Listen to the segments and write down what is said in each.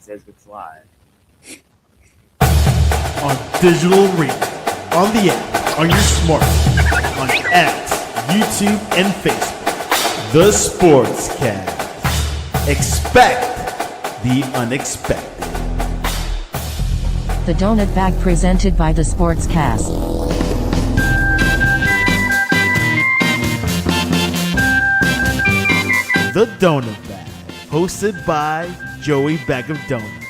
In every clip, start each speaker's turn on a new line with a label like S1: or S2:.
S1: says it's live.
S2: On digital radio, on the app, on your smartphone, on X, YouTube, and Facebook. The Sportscast. Expect the unexpected.
S3: The Donut Bag presented by The Sportscast.
S2: The Donut Bag, hosted by Joey Bag of Donuts.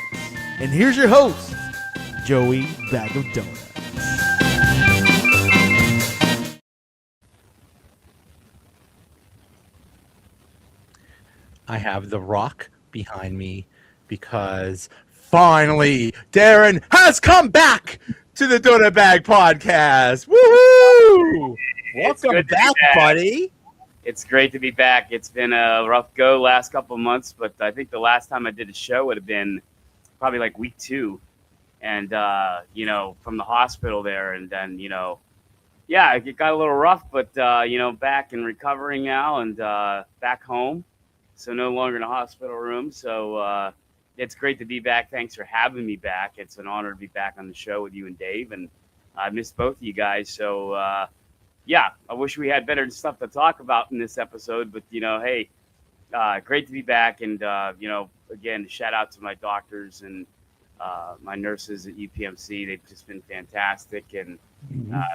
S2: And here's your host, Joey Bag of Donuts.
S4: I have The Rock behind me because finally Darren has come back to the Donut Bag podcast. Woohoo! Welcome back, buddy.
S1: It's great to be back. It's been a rough go last couple of months, but I think the last time I did a show would have been probably like week 2. And, from the hospital there. And then, yeah, it got a little rough, but, back and recovering now and back home. So no longer in a hospital room. So it's great to be back. Thanks for having me back. It's an honor to be back on the show with you and Dave. And I missed both of you guys. So, yeah, I wish we had better stuff to talk about in this episode, but hey, great to be back. And, again, shout out to my doctors and my nurses at UPMC. They've just been fantastic. And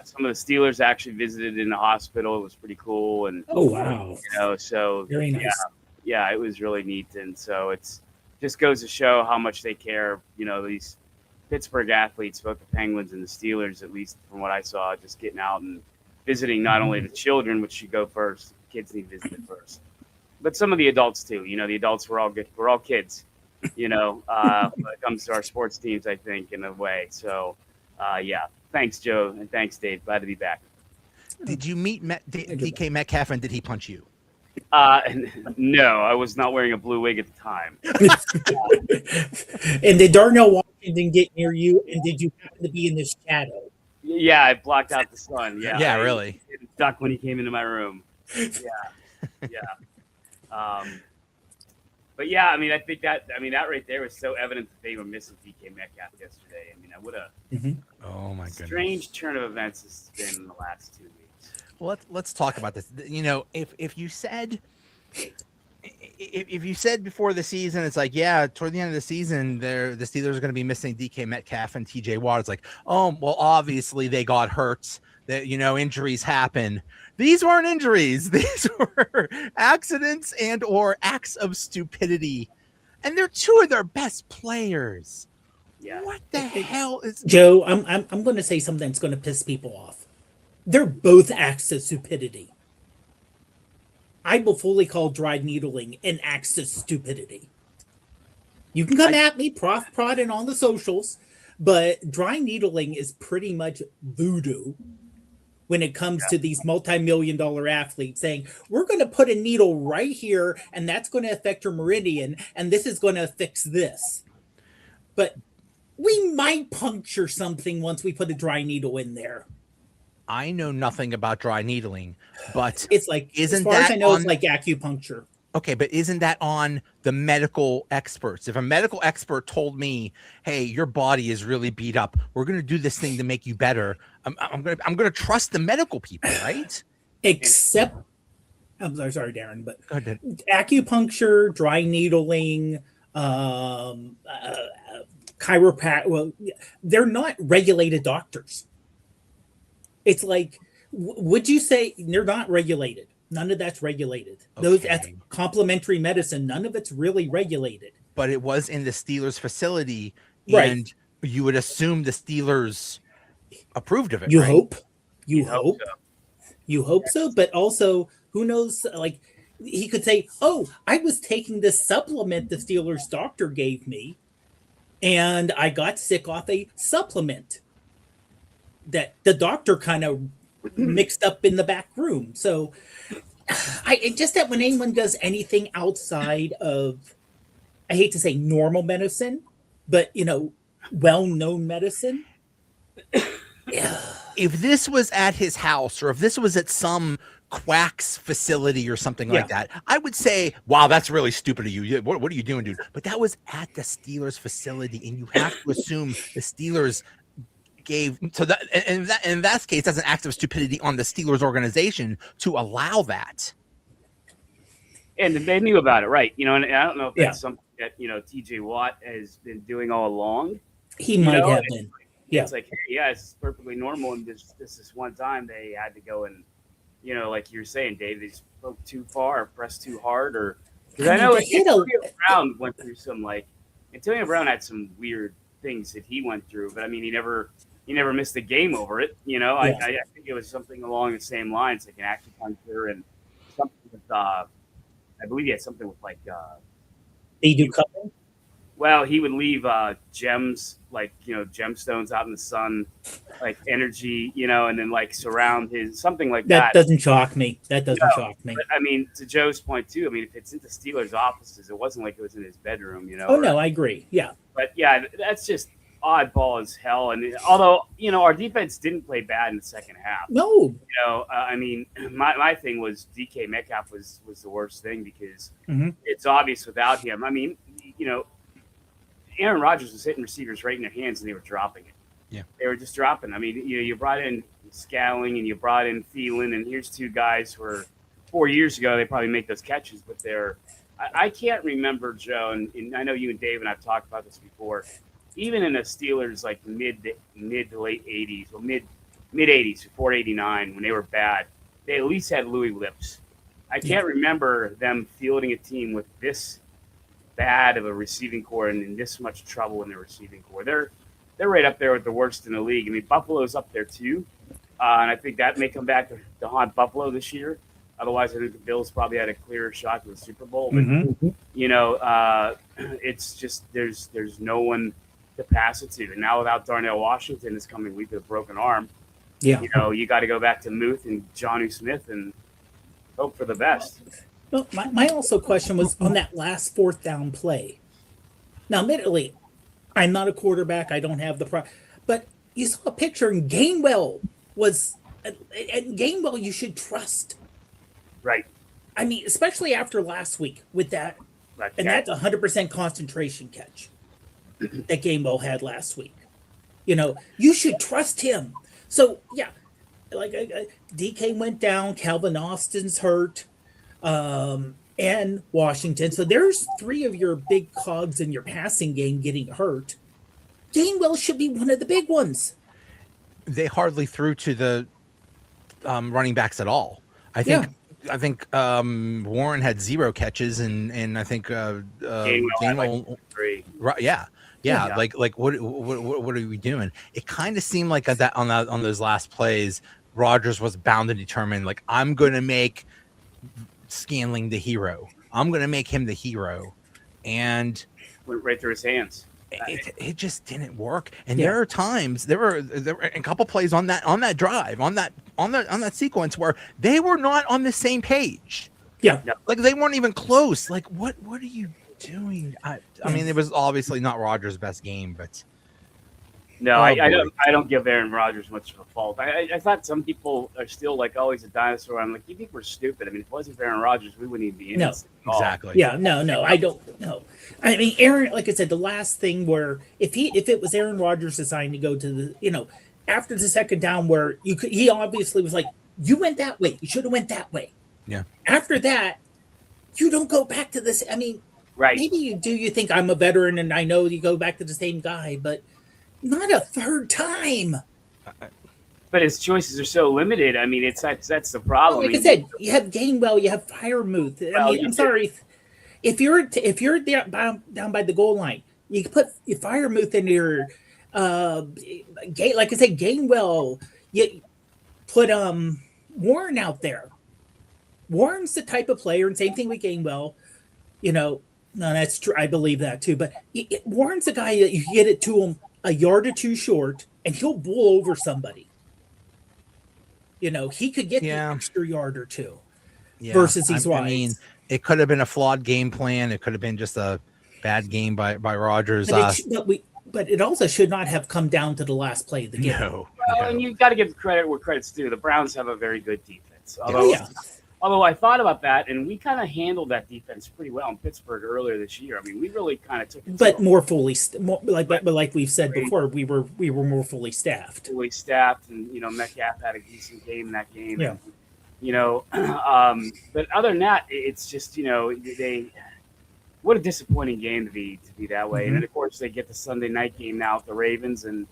S1: some of the Steelers actually visited in the hospital. It was pretty cool. And,
S5: oh, wow.
S1: So
S5: very nice.
S1: Yeah, it was really neat. And so it's just goes to show how much they care, these Pittsburgh athletes, both the Penguins and the Steelers, at least from what I saw, just getting out and visiting not only the children, which should go first, kids need visited first, but some of the adults too. The adults were all good. We're all kids, when it comes to our sports teams, I think, in a way. So, yeah, thanks, Joe, and thanks, Dave. Glad to be back.
S4: Did you meet DK Metcalf, and did he punch you?
S1: No, I was not wearing a blue wig at the time.
S5: And did Darnell Washington get near you, and did you happen to be in the shadow?
S1: Yeah, I blocked out the sun. Yeah,
S4: yeah, really.
S1: I ducked when he came into my room. Yeah. But yeah, I think that right there was so evident that they were missing DK Metcalf yesterday. What a
S4: oh my goodness,
S1: strange turn of events it's been in the last 2 weeks.
S4: Well, let's talk about this. If you said before the season, it's like, yeah, toward the end of the season, the Steelers are going to be missing DK Metcalf and TJ Watt. It's like, oh, well, obviously they got hurt. That injuries happen. These weren't injuries; these were accidents and or acts of stupidity, and they're two of their best players.
S1: Yeah.
S4: What the hell is
S5: Joe? I'm going to say something that's going to piss people off. They're both acts of stupidity. I will fully call dry needling an act of stupidity. You can come at me, prodding on the socials, but dry needling is pretty much voodoo when it comes to these multi-million-dollar athletes saying, we're going to put a needle right here, and that's going to affect your meridian, and this is going to fix this. But we might puncture something once we put a dry needle in there.
S4: I know nothing about dry needling, but
S5: it's like, as far as I know, it's like acupuncture.
S4: Okay, but isn't that on the medical experts? If a medical expert told me, "Hey, your body is really beat up. We're going to do this thing to make you better," I'm going to trust the medical people, right?
S5: Except, I'm sorry, Darren, but acupuncture, dry needling, chiropractic. Well, they're not regulated doctors. It's like, would you say they're not regulated? None of that's regulated.
S4: Okay.
S5: That's complementary medicine. None of it's really regulated.
S4: But it was in the Steelers facility,
S5: right?
S4: And you would assume the Steelers approved of it.
S5: You
S4: right?
S5: hope. You hope. You hope so. But also, who knows? Like, he could say, "Oh, I was taking this supplement the Steelers doctor gave me, and I got sick off a supplement that the doctor kind of mixed up in the back room." So just that when anyone does anything outside of, I hate to say normal medicine, but well-known medicine.
S4: If this was at his house, or if this was at some Quack's facility or something like that, I would say, wow, that's really stupid of you. What are you doing, dude? But that was at the Steelers facility, and you have to assume the Steelers gave so that in that case, that's an act of stupidity on the Steelers organization to allow that.
S1: And they knew about it, right? You know, and I don't know if that's something that, you know, TJ Watt has been doing all along.
S5: He might have been.
S1: It's like, hey, yeah, it's perfectly normal. And this one time they had to go and, you know, like you were saying, Dave, they spoke too far, or pressed too hard, or because I know Antonio Brown went through some Antonio Brown had some weird things that he went through, but I mean, he never missed a game over it. You know, I think it was something along the same lines, like an acupuncture and something with, I believe he had something with
S5: they do cupping.
S1: Well, he would leave gems, gemstones out in the sun, like energy, you know, and then surround his something like that.
S5: That doesn't shock me. That doesn't shock me.
S1: But, I mean, to Joe's point too. I mean, if it's in the Steelers' offices, it wasn't like it was in his bedroom, you know.
S5: Oh no, I agree. Yeah.
S1: But yeah, that's just oddball as hell. And although our defense didn't play bad in the second half.
S5: No.
S1: You know, I mean, my thing was DK Metcalf was the worst thing because it's obvious without him. I mean, you know. Aaron Rodgers was hitting receivers right in their hands, and they were dropping it.
S4: Yeah,
S1: they were just dropping. I mean, you brought in Scowling and you brought in Thielen, and here's two guys who 4 years ago they probably make those catches, but I can't remember, Joe, and I know you and Dave and I've talked about this before. Even in the Steelers, mid to late '80s, or mid '80s, before '89, when they were bad, they at least had Louis Lips. I can't remember them fielding a team with this bad of a receiving core and in this much trouble in their receiving core. They're right up there with the worst in the league. I mean, Buffalo's up there too, and I think that may come back to haunt Buffalo this year. Otherwise, I think the Bills probably had a clearer shot to the Super Bowl. But you know, it's just there's no one to pass it to. And now without Darnell Washington this coming week with a broken arm, you know, you got to go back to Muth and Jonnu Smith and hope for the best.
S5: Well, my also question was on that last fourth down play. Now, admittedly, I'm not a quarterback. I don't have but you saw a picture, and Gainwell was, and Gainwell you should trust.
S1: Right.
S5: I mean, especially after last week with that, and that's 100% concentration catch that Gainwell had last week. You know, you should trust him. So, yeah, DK went down. Calvin Austin's hurt. And Washington. So there's three of your big cogs in your passing game getting hurt. Gainwell should be one of the big ones.
S4: They hardly threw to the running backs at all. I think Warren had 0 catches, and I think Gainwell
S1: 3.
S4: Right, yeah. Like what are we doing? It kind of seemed like on those last plays, Rodgers was bound and determined. Like, I'm going to make Scanling the hero. I'm going to make him the hero, and
S1: went right through his hands.
S4: It just didn't work. And there are times there were a couple plays on that drive on that sequence where they were not on the same page.
S5: Yeah,
S4: like they weren't even close. Like what are you doing? I mean, it was obviously not Rodgers' best game, but.
S1: No, I don't give Aaron Rodgers much of a fault. I thought some people are still like, oh, he's a dinosaur. I'm like, you think we're stupid? I mean, if it wasn't for Aaron Rodgers, we wouldn't even be in this.
S4: Exactly.
S5: Yeah, no, I don't know. I mean, Aaron, like I said, the last thing where if it was Aaron Rodgers designed to go to the, you know, after the second down where he obviously was like, you went that way. You should have went that way.
S4: Yeah.
S5: After that, you don't go back to this. I mean,
S1: right.
S5: Maybe you do. You think I'm a veteran and I know you go back to the same guy, but not a third time.
S1: But his choices are so limited. I mean, that's the problem.
S5: Well, like I said, you have Gainwell, you have Freiermuth. I mean, I'm sorry. If you're there down by the goal line, you can put Freiermuth in your like I said, Gainwell. You put Warren out there. Warren's the type of player, and same thing with Gainwell. You know, no, that's true. I believe that too. But Warren's the guy that you get it to him a yard or two short, and he'll bull over somebody. You know, he could get the extra yard or two. Yeah. Versus these Rodgers. I mean,
S4: it could have been a flawed game plan. It could have been just a bad game by Rodgers.
S5: But it also should not have come down to the last play of the game.
S1: No. Well, and you've got to give credit where credit's due. The Browns have a very good defense. defense.
S5: Oh, yeah.
S1: Although I thought about that, and we kind of handled that defense pretty well in Pittsburgh earlier this year. I mean, we really kind of took it
S5: But
S1: to
S5: more fully, but like we've said before, we were more fully staffed.
S1: fully staffed, and Metcalf had a decent game in that game.
S5: Yeah.
S1: But other than that, it's just they what a disappointing game to be that way. And then of course they get the Sunday night game now with the Ravens, and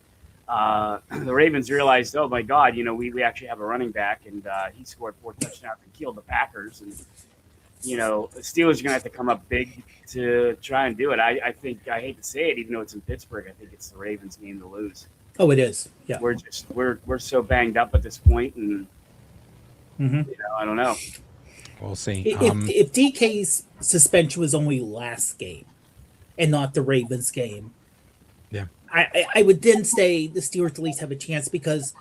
S1: the Ravens realized, oh my God, we actually have a running back, and he scored 4 touchdowns and killed the Packers, and the Steelers are gonna have to come up big to try and do it. I think, I hate to say it, even though it's in Pittsburgh, I think it's the Ravens' game to lose.
S5: Oh, it is. Yeah.
S1: We're so banged up at this point, and I don't know.
S4: We'll see.
S5: If DK's suspension was only last game and not the Ravens game,
S4: yeah,
S5: I would then say the Steelers at least have a chance, because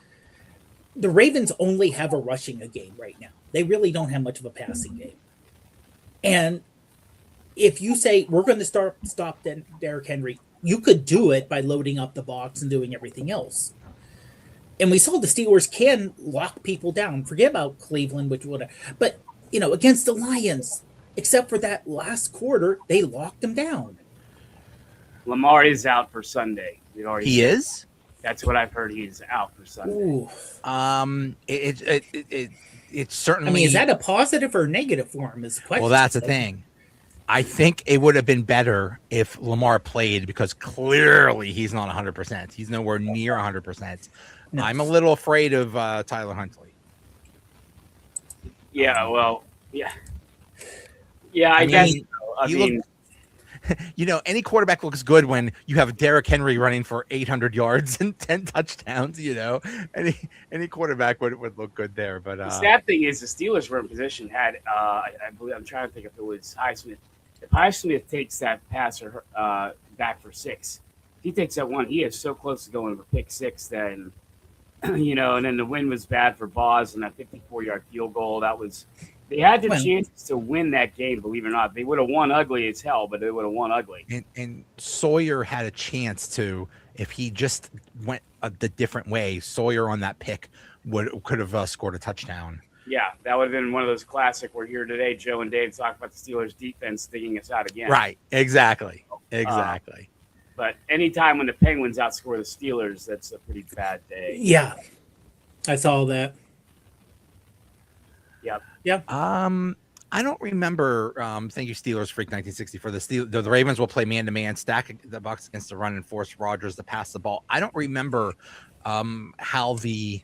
S5: the Ravens only have a rushing game right now. They really don't have much of a passing game. And if you say we're going to stop Derrick Henry, you could do it by loading up the box and doing everything else. And we saw the Steelers can lock people down. Forget about Cleveland, which would, but against the Lions, except for that last quarter, they locked them down.
S1: Lamar is out for Sunday.
S4: He is.
S1: That's what I've heard. He's out for Sunday.
S5: Ooh.
S4: It's certainly.
S5: I mean, is that a positive or negative for him? Is the question.
S4: Well, that's the thing. I think it would have been better if Lamar played, because clearly he's not 100%. He's nowhere near 100%. No. I'm a little afraid of Tyler Huntley.
S1: Yeah, well, yeah. I guess.
S4: Any quarterback looks good when you have Derrick Henry running for 800 yards and 10 touchdowns. Any quarterback would look good there. But
S1: the sad thing is, the Steelers were in position, had I believe, I'm trying to think if it was Highsmith. If Highsmith takes that passer back for 6, if he takes that one, he is so close to going for pick 6. Then and then the win was bad for Boz, and that 54-yard field goal. They had the chances to win that game, believe it or not. They would have won ugly as hell, but they would have won ugly.
S4: And Sawyer had a chance to, if he just went the different way, Sawyer on that pick could have scored a touchdown.
S1: Yeah, that would have been one of those classic. We're here today, Joe and Dave, talk about the Steelers' defense digging us out again.
S4: Right, exactly.
S1: But anytime when the Penguins outscore the Steelers, that's a pretty bad day.
S5: Yeah, I saw that.
S1: Yep.
S5: Yeah.
S4: I don't remember. Thank you, Steelers Freak 1960 for the Ravens will play man-to-man, stack the box against the run, and force Rodgers to pass the ball. I don't remember how the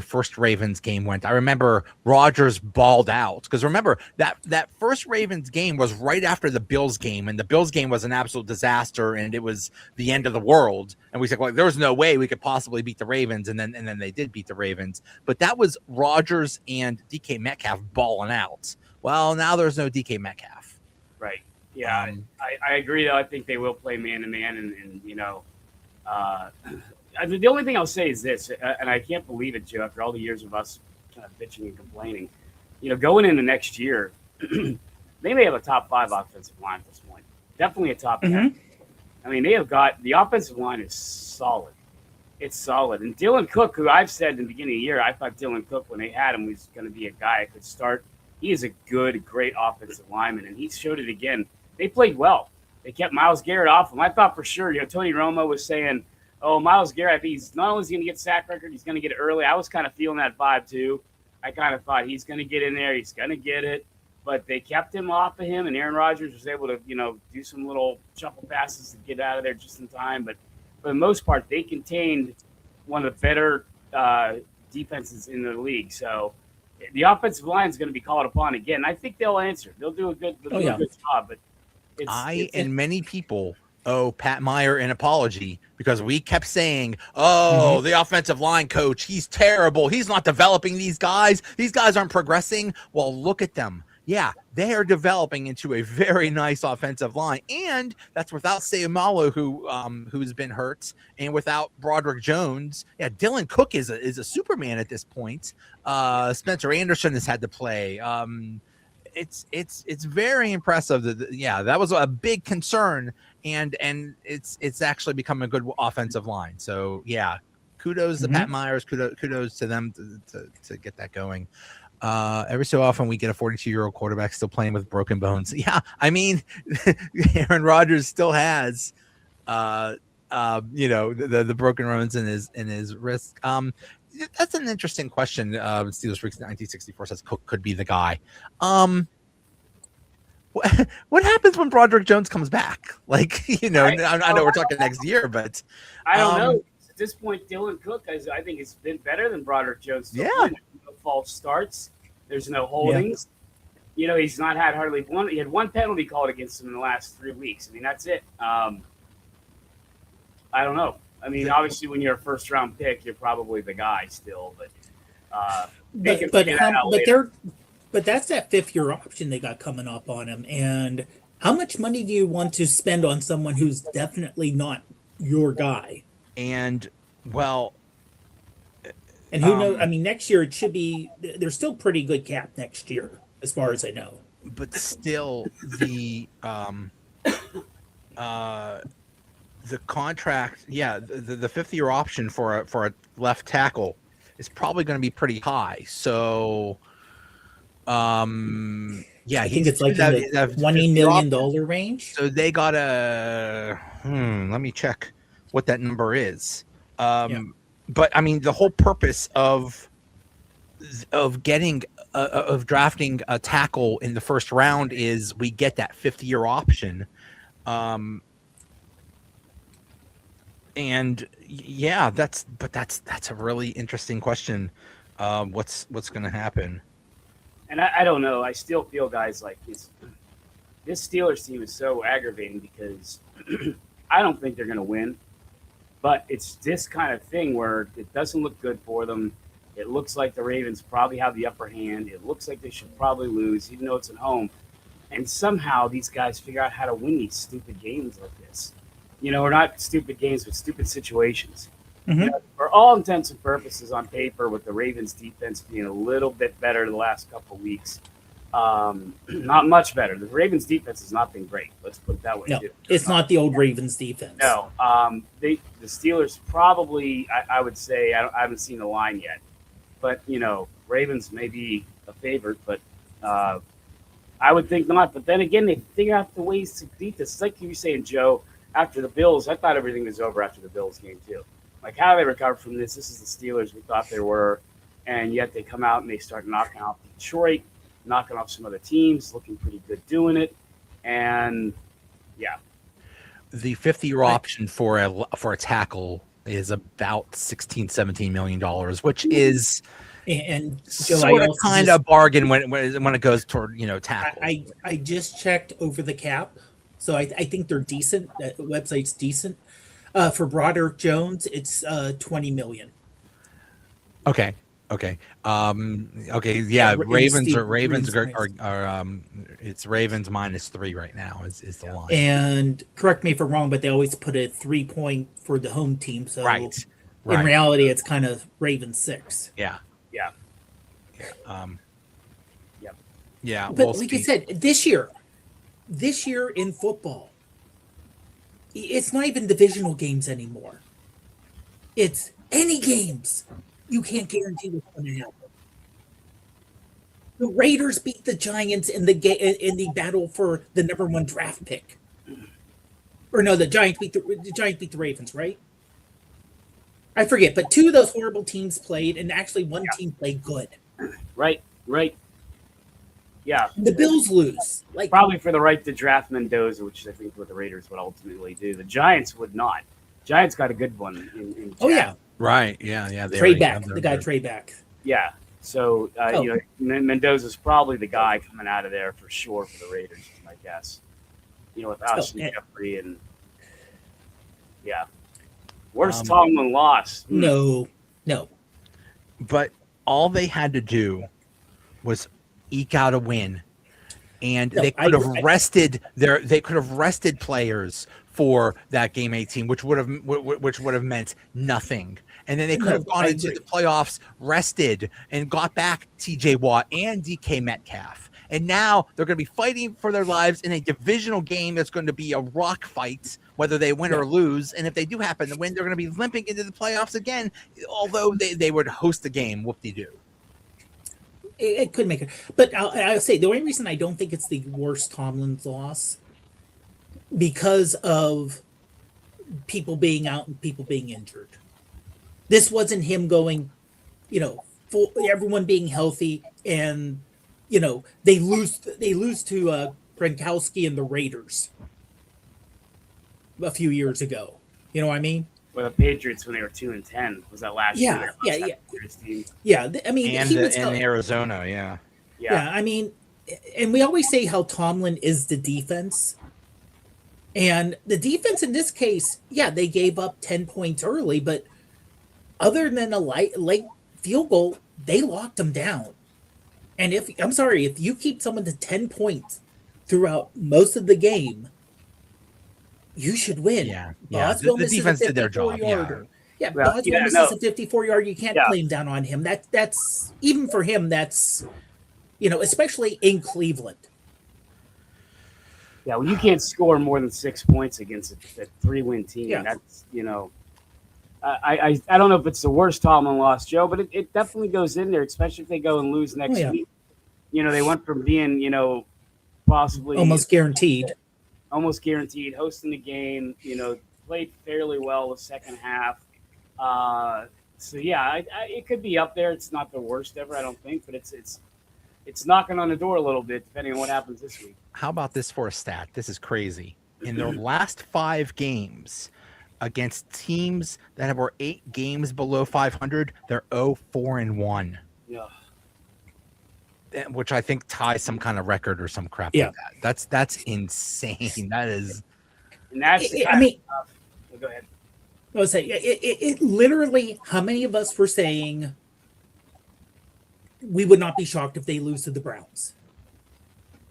S4: first Ravens game went. I remember Rodgers balled out, because remember that first Ravens game was right after the Bills game, and the Bills game was an absolute disaster, and it was the end of the world. And we said, well, there was no way we could possibly beat the Ravens, and then they did beat the Ravens. But that was Rodgers and DK Metcalf balling out. Well, now there's no DK Metcalf.
S1: Right. Yeah, I agree, though. I think they will play man-to-man, and the only thing I'll say is this, and I can't believe it, Joe, after all the years of us kind of bitching and complaining. Going into next year, they may have a top 5 offensive line at this point. Definitely a top 10. I mean, they have got – the offensive line is solid. It's solid. And Dylan Cook, who I've said in the beginning of the year, I thought Dylan Cook, when they had him, was going to be a guy that could start. He is a good, great offensive lineman, and he showed it again. They played well. They kept Myles Garrett off him. I thought for sure, Tony Romo was saying – oh, Myles Garrett, I think he's not only going to get sack record, he's going to get it early. I was kind of feeling that vibe too. I kind of thought he's going to get in there, he's going to get it, but they kept him off of him, and Aaron Rodgers was able to, do some little shuffle passes to get out of there just in time. But for the most part, they contained one of the better defenses in the league. So the offensive line is going to be called upon again. I think they'll answer. They'll do a good job. But
S4: and many people owe Pat Meyer an apology, because we kept saying, the offensive line coach, he's terrible. He's not developing these guys. These guys aren't progressing. Well, look at them. Yeah, they are developing into a very nice offensive line. And that's without Sayamalo, who's been hurt, and without Broderick Jones. Yeah, Dylan Cook is a Superman at this point. Spencer Anderson has had to play. It's very impressive. That was a big concern, and it's actually become a good offensive line. So yeah, kudos to Pat Myers, kudos to them to get that going. Every so often we get a 42-year-old quarterback still playing with broken bones. Yeah, I mean, Aaron Rodgers still has, the broken bones in his wrist. That's an interesting question. Steelers Freaks 1964 says Cook could be the guy. What happens when Broderick Jones comes back? Like, I know we're talking next year, but
S1: I don't know. At this point, Dylan Cook, I think, has been better than Broderick Jones.
S4: Yeah.
S1: No false starts. There's no holdings. Yeah. He's not had hardly one. He had one penalty called against him in the last 3 weeks. I mean, that's it. I don't know. I mean, obviously, when you're a first-round pick, you're probably the guy still. But
S5: but that's that 5th-year option they got coming up on him. And how much money do you want to spend on someone who's definitely not your guy?
S4: And who
S5: knows? I mean, next year it should be. There's still pretty good cap next year, as far as I know.
S4: But still, the contract, the 5th-year option for a left tackle is probably going to be pretty high. So, I
S5: think it's like in the $20 million range.
S4: So they got let me check what that number is. But I mean, the whole purpose of getting of drafting a tackle in the first round is we get that 5th-year option. And that's a really interesting question. What's going to happen?
S1: And I don't know. I still feel, guys, like this Steelers team is so aggravating because I don't think they're going to win. But it's this kind of thing where it doesn't look good for them. It looks like the Ravens probably have the upper hand. It looks like they should probably lose, even though it's at home. And somehow these guys figure out how to win these stupid games like this. Or not stupid games, but stupid situations.
S5: Mm-hmm.
S1: For all intents and purposes on paper, with the Ravens defense being a little bit better the last couple of weeks, not much better. The Ravens defense has not been great. Let's put it that way.
S5: No,
S1: too.
S5: it's not the old Ravens defense.
S1: No, the Steelers probably. I would say I haven't seen the line yet, but Ravens may be a favorite, but I would think not. But then again, they figure out the ways to beat this. It's like you were saying, Joe. After the Bills, I thought everything was over after the Bills game too. Like, how do they recover from this? This is the Steelers we thought they were, and yet they come out and they start knocking off Detroit, knocking off some other teams, looking pretty good doing it, and
S4: the 5th-year option for a tackle is about $16-17 million, which is
S5: and Joe,
S4: sort of kind of bargain when it goes toward tackle.
S5: I just checked over the cap. So I think they're decent. That website's decent. For Broderick Jones, it's $20 million.
S4: Okay. Yeah. Ravens are it's Ravens -3 right now is the line.
S5: And correct me if I'm wrong, but they always put a 3-point for the home team. So
S4: right.
S5: In reality, it's kind of Ravens 6.
S1: Yeah.
S4: Yeah.
S5: But like I said, this year in football, it's not even divisional games anymore. It's any games. You can't guarantee what's going to happen. The Raiders beat the Giants in the battle for the number 1 draft pick. Or no, the Giants beat the Ravens, right? I forget, but 2 of those horrible teams played, and actually one team played good.
S1: Right. Yeah.
S5: The Bills lose.
S1: Probably for the right to draft Mendoza, which I think what the Raiders would ultimately do. The Giants would not. Giants got a good one in
S5: oh, yeah.
S4: Right. Yeah.
S5: Trade back. The guy trade back.
S1: Yeah. So, Mendoza's probably the guy coming out of there for sure for the Raiders, is my guess. With Alshon Jeffrey and worst Tomlin loss.
S5: No.
S4: But all they had to do was eke out a win, and they could have rested players for that game 18, which would have meant nothing. And then they could have gone into the playoffs rested and got back TJ Watt and DK Metcalf. And now they're going to be fighting for their lives in a divisional game that's going to be a rock fight, whether they win or lose. And if they do happen to win, they're going to be limping into the playoffs again, although they would host the game. Whoop-de-doo.
S5: it could make it. But I'll say the only reason I don't think it's the worst Tomlin's loss because of people being out and people being injured. This wasn't him going, full, everyone being healthy, and they lose to Gronkowski and the Raiders a few years ago. You know what I mean?
S1: Well, the Patriots when they were 2-10 was that last year?
S5: Yeah. I mean,
S4: and
S5: he was
S4: in Arizona, yeah.
S5: Yeah, I mean, and we always say how Tomlin is the defense. And the defense in this case, they gave up 10 points early, but other than a late field goal, they locked them down. And if you keep someone to 10 points throughout most of the game, you should win.
S4: Yeah.
S5: Boswell
S4: The defense did their job.
S5: Boswell misses a 54-yard. You can't blame down on him. That's even for him. That's especially in Cleveland.
S1: Yeah, well, you can't score more than 6 points against a 3-win team.
S5: Yeah.
S1: That's I don't know if it's the worst Tomlin loss, Joe, but it definitely goes in there, especially if they go and lose next week. They went from being possibly
S5: almost guaranteed
S1: hosting the game. Played fairly well the second half. It could be up there. It's not the worst ever, I don't think, but it's knocking on the door a little bit, depending on what happens this week.
S4: How about this for a stat? This is crazy. In their last 5 games against teams that were 8 games below 500, they're 0-4-1.
S1: Yeah.
S4: Which I think ties some kind of record or some crap like that. That's insane. That is.
S1: And that's.
S5: I mean,
S1: go ahead.
S5: I was saying it literally. How many of us were saying we would not be shocked if they lose to the Browns?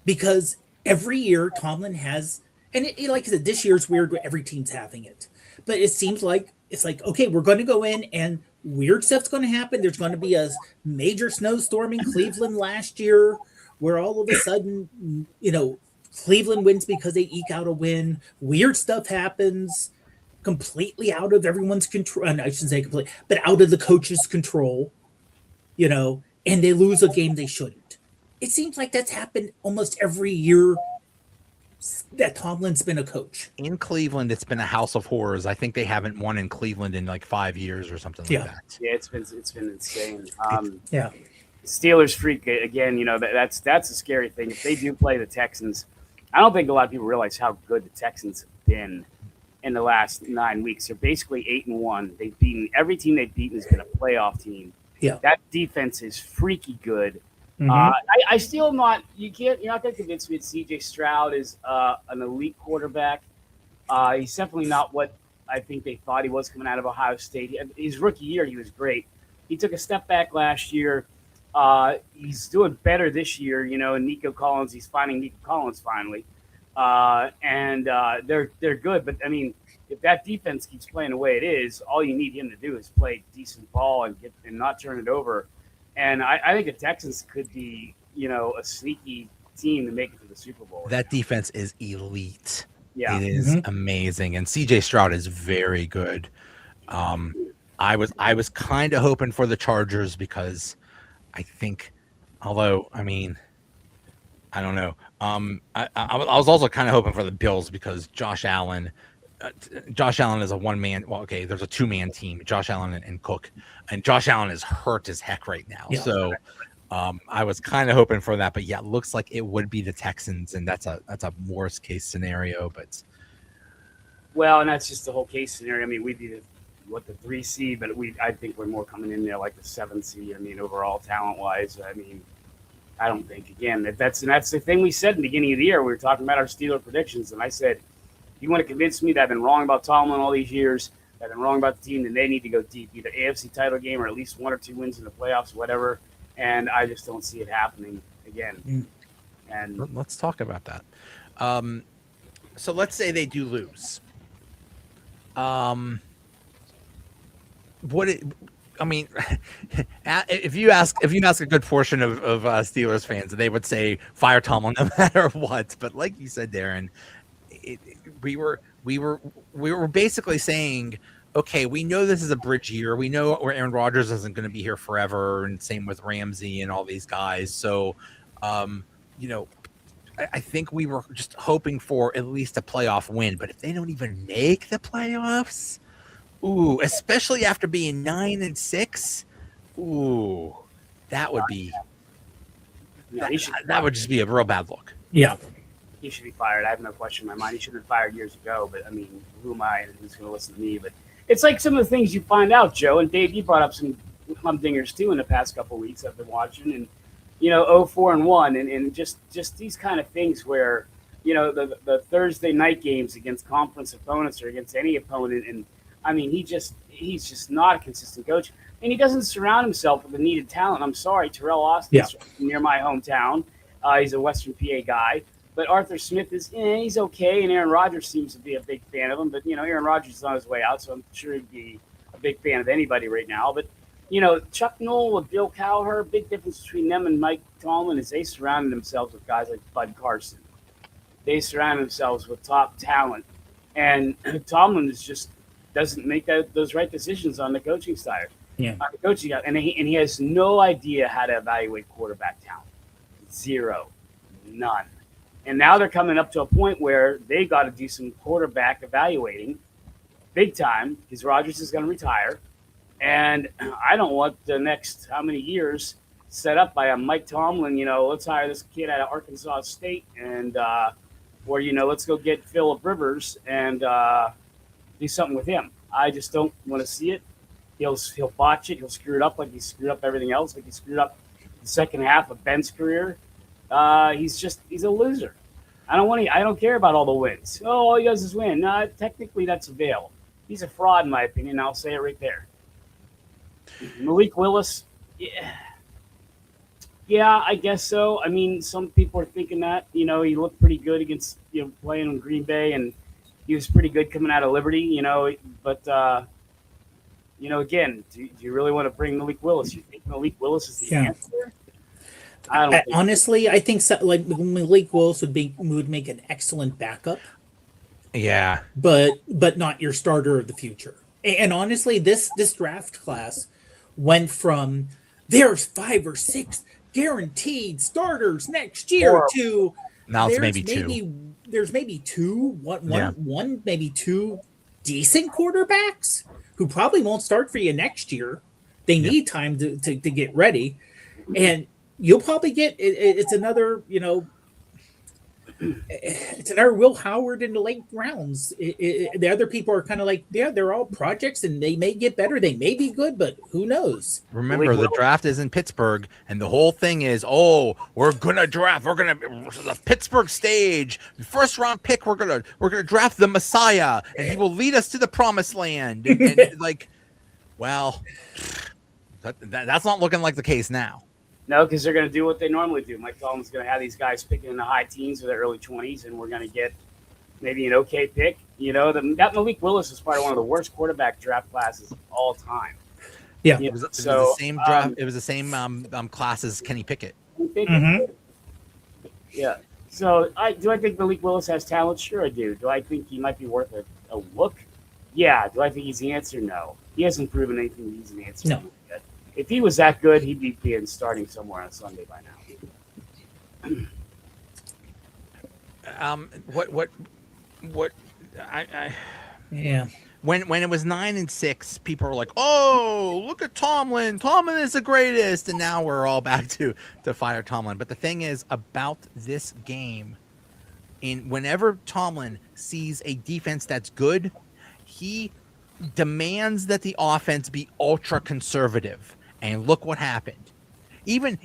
S5: Because every year Tomlin has, and like I said, this year's weird. Every team's having it, but it seems like it's like, okay, we're going to go in and weird stuff's going to happen. There's going to be a major snowstorm in Cleveland last year where all of a sudden, Cleveland wins because they eke out a win. Weird stuff happens completely out of everyone's control. And I shouldn't say complete, but out of the coach's control, and they lose a game they shouldn't. It seems like that's happened almost every year that Tomlin's been a coach.
S4: In Cleveland, it's been a house of horrors. I think they haven't won in Cleveland in like 5 years or something like that.
S1: Yeah, it's been insane.
S5: Steelers
S1: freak again. That's a scary thing. If they do play the Texans, I don't think a lot of people realize how good the Texans have been in the last 9 weeks. They're basically 8-1. They've beaten every team they've beaten has been a playoff team.
S5: Yeah,
S1: that defense is freaky good.
S5: Mm-hmm.
S1: I still am not. You're not going to convince me that C.J. Stroud is an elite quarterback. He's definitely not what I think they thought he was coming out of Ohio State. His rookie year, he was great. He took a step back last year. He's doing better this year. And Nico Collins. He's finding Nico Collins finally, and they're good. But I mean, if that defense keeps playing the way it is, all you need him to do is play decent ball and not turn it over. And I think the Texans could be, a sneaky team to make it to the Super Bowl.
S4: That defense is elite.
S1: Yeah,
S4: it is amazing, and C.J. Stroud is very good. I was kind of hoping for the Chargers because I think, although I mean, I don't know. I was also kind of hoping for the Bills because Josh Allen is a one-man. Well, okay, there's a two-man team, Josh Allen and Cook, and Josh Allen is hurt as heck right now. Yeah. So I was kind of hoping for that, but it looks like it would be the Texans, and that's a worst case scenario. But
S1: and that's just the whole case scenario. I mean, we'd be the 3 seed, but I think we're more coming in there like the 7 seed. I mean, overall talent-wise, I mean, I don't think that's the thing we said in the beginning of the year. We were talking about our Steeler predictions, and I said, you want to convince me that I've been wrong about Tomlin all these years, that I've been wrong about the team, then they need to go deep, either AFC title game or at least 1 or 2 wins in the playoffs, whatever. And I just don't see it happening again. And
S4: let's talk about that. So let's say they do lose. If you ask a good portion of Steelers fans, they would say fire Tomlin no matter what. But like you said, Darren, we were basically saying okay, we know this is a bridge year. We know Aaron Rodgers isn't going to be here forever, and same with Ramsey and all these guys. So, you know, I think we were just hoping for at least a playoff win. But if they don't even make the playoffs, ooh, especially after being 9-6, ooh, that would be
S1: Yeah,
S4: that would just be a real bad look.
S5: Yeah.
S1: he should be fired. I have no question in my mind. He should have been fired years ago. But I mean, who am I and who's going to listen to me? But it's like some of the things you find out, Joe. And Dave, you brought up some humdingers too in the past couple of weeks I've been watching. And, 0-4-1 and just these kind of things where, the Thursday night games against conference opponents or against any opponent. And I mean, he's just not a consistent coach. And he doesn't surround himself with the needed talent. I'm sorry, Terrell Austin's near my hometown. He's a Western PA guy. But Arthur Smith he's okay, and Aaron Rodgers seems to be a big fan of him. But, Aaron Rodgers is on his way out, so I'm sure he'd be a big fan of anybody right now. But, Chuck Noll and Bill Cowher, big difference between them and Mike Tomlin is they surrounded themselves with guys like Bud Carson. They surround themselves with top talent. And Tomlin doesn't make those right decisions on the coaching side.
S5: Yeah.
S1: The coaching, and he has no idea how to evaluate quarterback talent. Zero. None. And now they're coming up to a point where they got to do some quarterback evaluating big time because Rodgers is going to retire. And I don't want the next how many years set up by a Mike Tomlin, let's hire this kid out of Arkansas State and or, let's go get Phillip Rivers and do something with him. I just don't want to see it. He'll botch it. He'll screw it up like he screwed up everything else, like he screwed up the second half of Ben's career. He's a loser. I don't care about all the wins. Oh, all he does is win. No, technically that's a veil. He's a fraud in my opinion. I'll say it right there. Malik Willis, yeah, I guess so. I mean, some people are thinking that, he looked pretty good against, playing in Green Bay, and he was pretty good coming out of Liberty, but again, do you really want to bring Malik Willis? You think Malik Willis is the answer?
S5: Honestly, I think like Malik Willis would make an excellent backup.
S4: Yeah,
S5: but not your starter of the future. And honestly, this draft class went from there's 5 or 6 guaranteed starters next year to
S4: now it's maybe 2.
S5: There's maybe 2, one, maybe 2 decent quarterbacks who probably won't start for you next year. They need time to get ready, and you'll probably get it's another it's another Will Howard in the late rounds. The other people are kind of like, they're all projects and they may get better. They may be good, but who knows?
S4: Remember, the draft is in Pittsburgh, and the whole thing is, we're gonna draft. We're gonna the Pittsburgh stage, first round pick. We're gonna draft the Messiah, and he will lead us to the promised land. And well, that's not looking like the case now.
S1: No, because they're going to do what they normally do. Mike Tomlin's going to have these guys picking in the high teens or the early 20s, and we're going to get maybe an okay pick. That Malik Willis is probably one of the worst quarterback draft classes of all time.
S5: Yeah.
S4: It was the same draft. It was the same class as Kenny Pickett.
S5: Mm-hmm.
S1: Yeah. So do I think Malik Willis has talent? Sure, I do. Do I think he might be worth a look? Yeah. Do I think he's the answer? No. He hasn't proven anything he's an answer.
S5: No.
S1: If he was that good, he'd be starting somewhere on Sunday by
S4: now.
S5: Yeah.
S4: When it was 9-6, people were like, "Oh, look at Tomlin! Tomlin is the greatest!" And now we're all back to fire Tomlin. But the thing is about this game, whenever Tomlin sees a defense that's good, he demands that the offense be ultra conservative. And look what happened. Even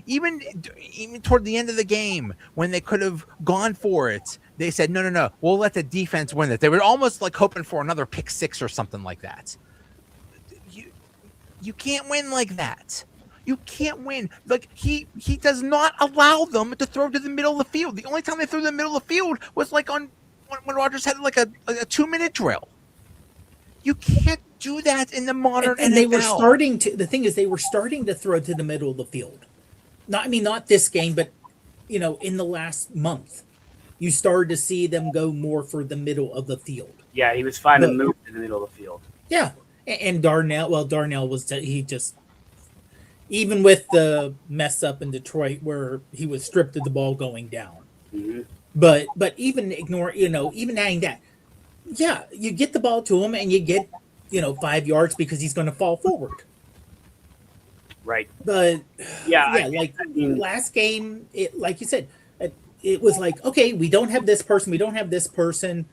S4: toward the end of the game, when they could have gone for it, they said, no, we'll let the defense win it. They were almost like hoping for another pick 6 or something like that. You can't win like that. You can't win. Like he does not allow them to throw to the middle of the field. The only time they threw to the middle of the field was like when Rodgers had like a 2-minute drill. You can't do that in the modern
S5: and
S4: NFL.
S5: they were starting to. The thing is, they were starting to throw to the middle of the field. Not this game, but in the last month, you started to see them go more for the middle of the field.
S1: Yeah, he was finding moves in the middle of the field.
S5: Yeah, And Darnell, well, Darnell was he just even with the mess up in Detroit where he was stripped of the ball going down.
S1: Mm-hmm.
S5: But even ignore, even adding that, yeah, you get the ball to him and you get 5 yards because he's going to fall forward.
S1: Right.
S5: But
S1: Yeah.
S5: I mean, last game, it like you said, it was like, okay, we don't have this person,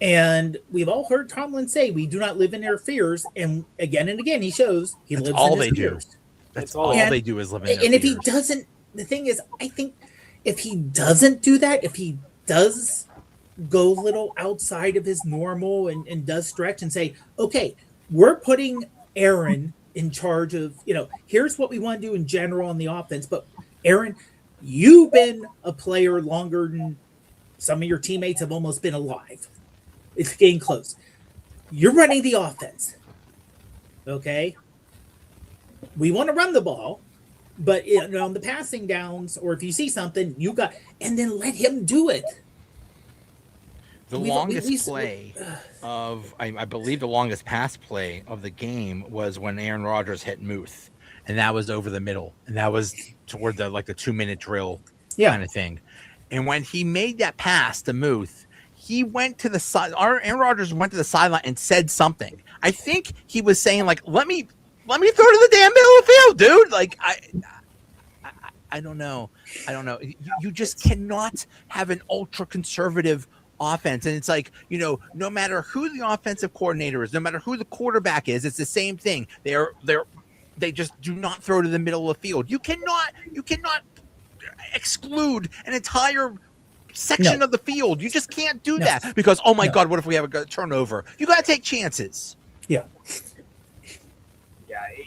S5: and we've all heard Tomlin say we do not live in their fears, and again he shows he
S4: That's
S5: lives
S4: all
S5: in his
S4: they do.
S5: fears.
S4: That's all they do is live in their
S5: And if he
S4: fears.
S5: doesn't, the thing is, I think if he doesn't do that, if he does go a little outside of his normal and does stretch and say, okay, we're putting Aaron in charge of, here's what we want to do in general on the offense. But Aaron, you've been a player longer than some of your teammates have almost been alive. It's getting close. You're running the offense. Okay. We want to run the ball, but on the passing downs, or if you see something, and then let him do it.
S4: The longest play of, I believe the longest pass play of the game was when Aaron Rodgers hit Muth, and that was over the middle, and that was toward the 2-minute drill kind of thing. And when he made that pass to Muth, he went to the side. Aaron Rodgers went to the sideline and said something. I think he was saying let me throw to the damn middle of the field, dude. I don't know. You just cannot have an ultra conservative offense, and it's no matter who the offensive coordinator is, no matter who the quarterback is, it's the same thing. They just do not throw to the middle of the field. You cannot exclude an entire section of the field. You just can't do that because God, what if we have a turnover? You got to take chances.
S5: Yeah,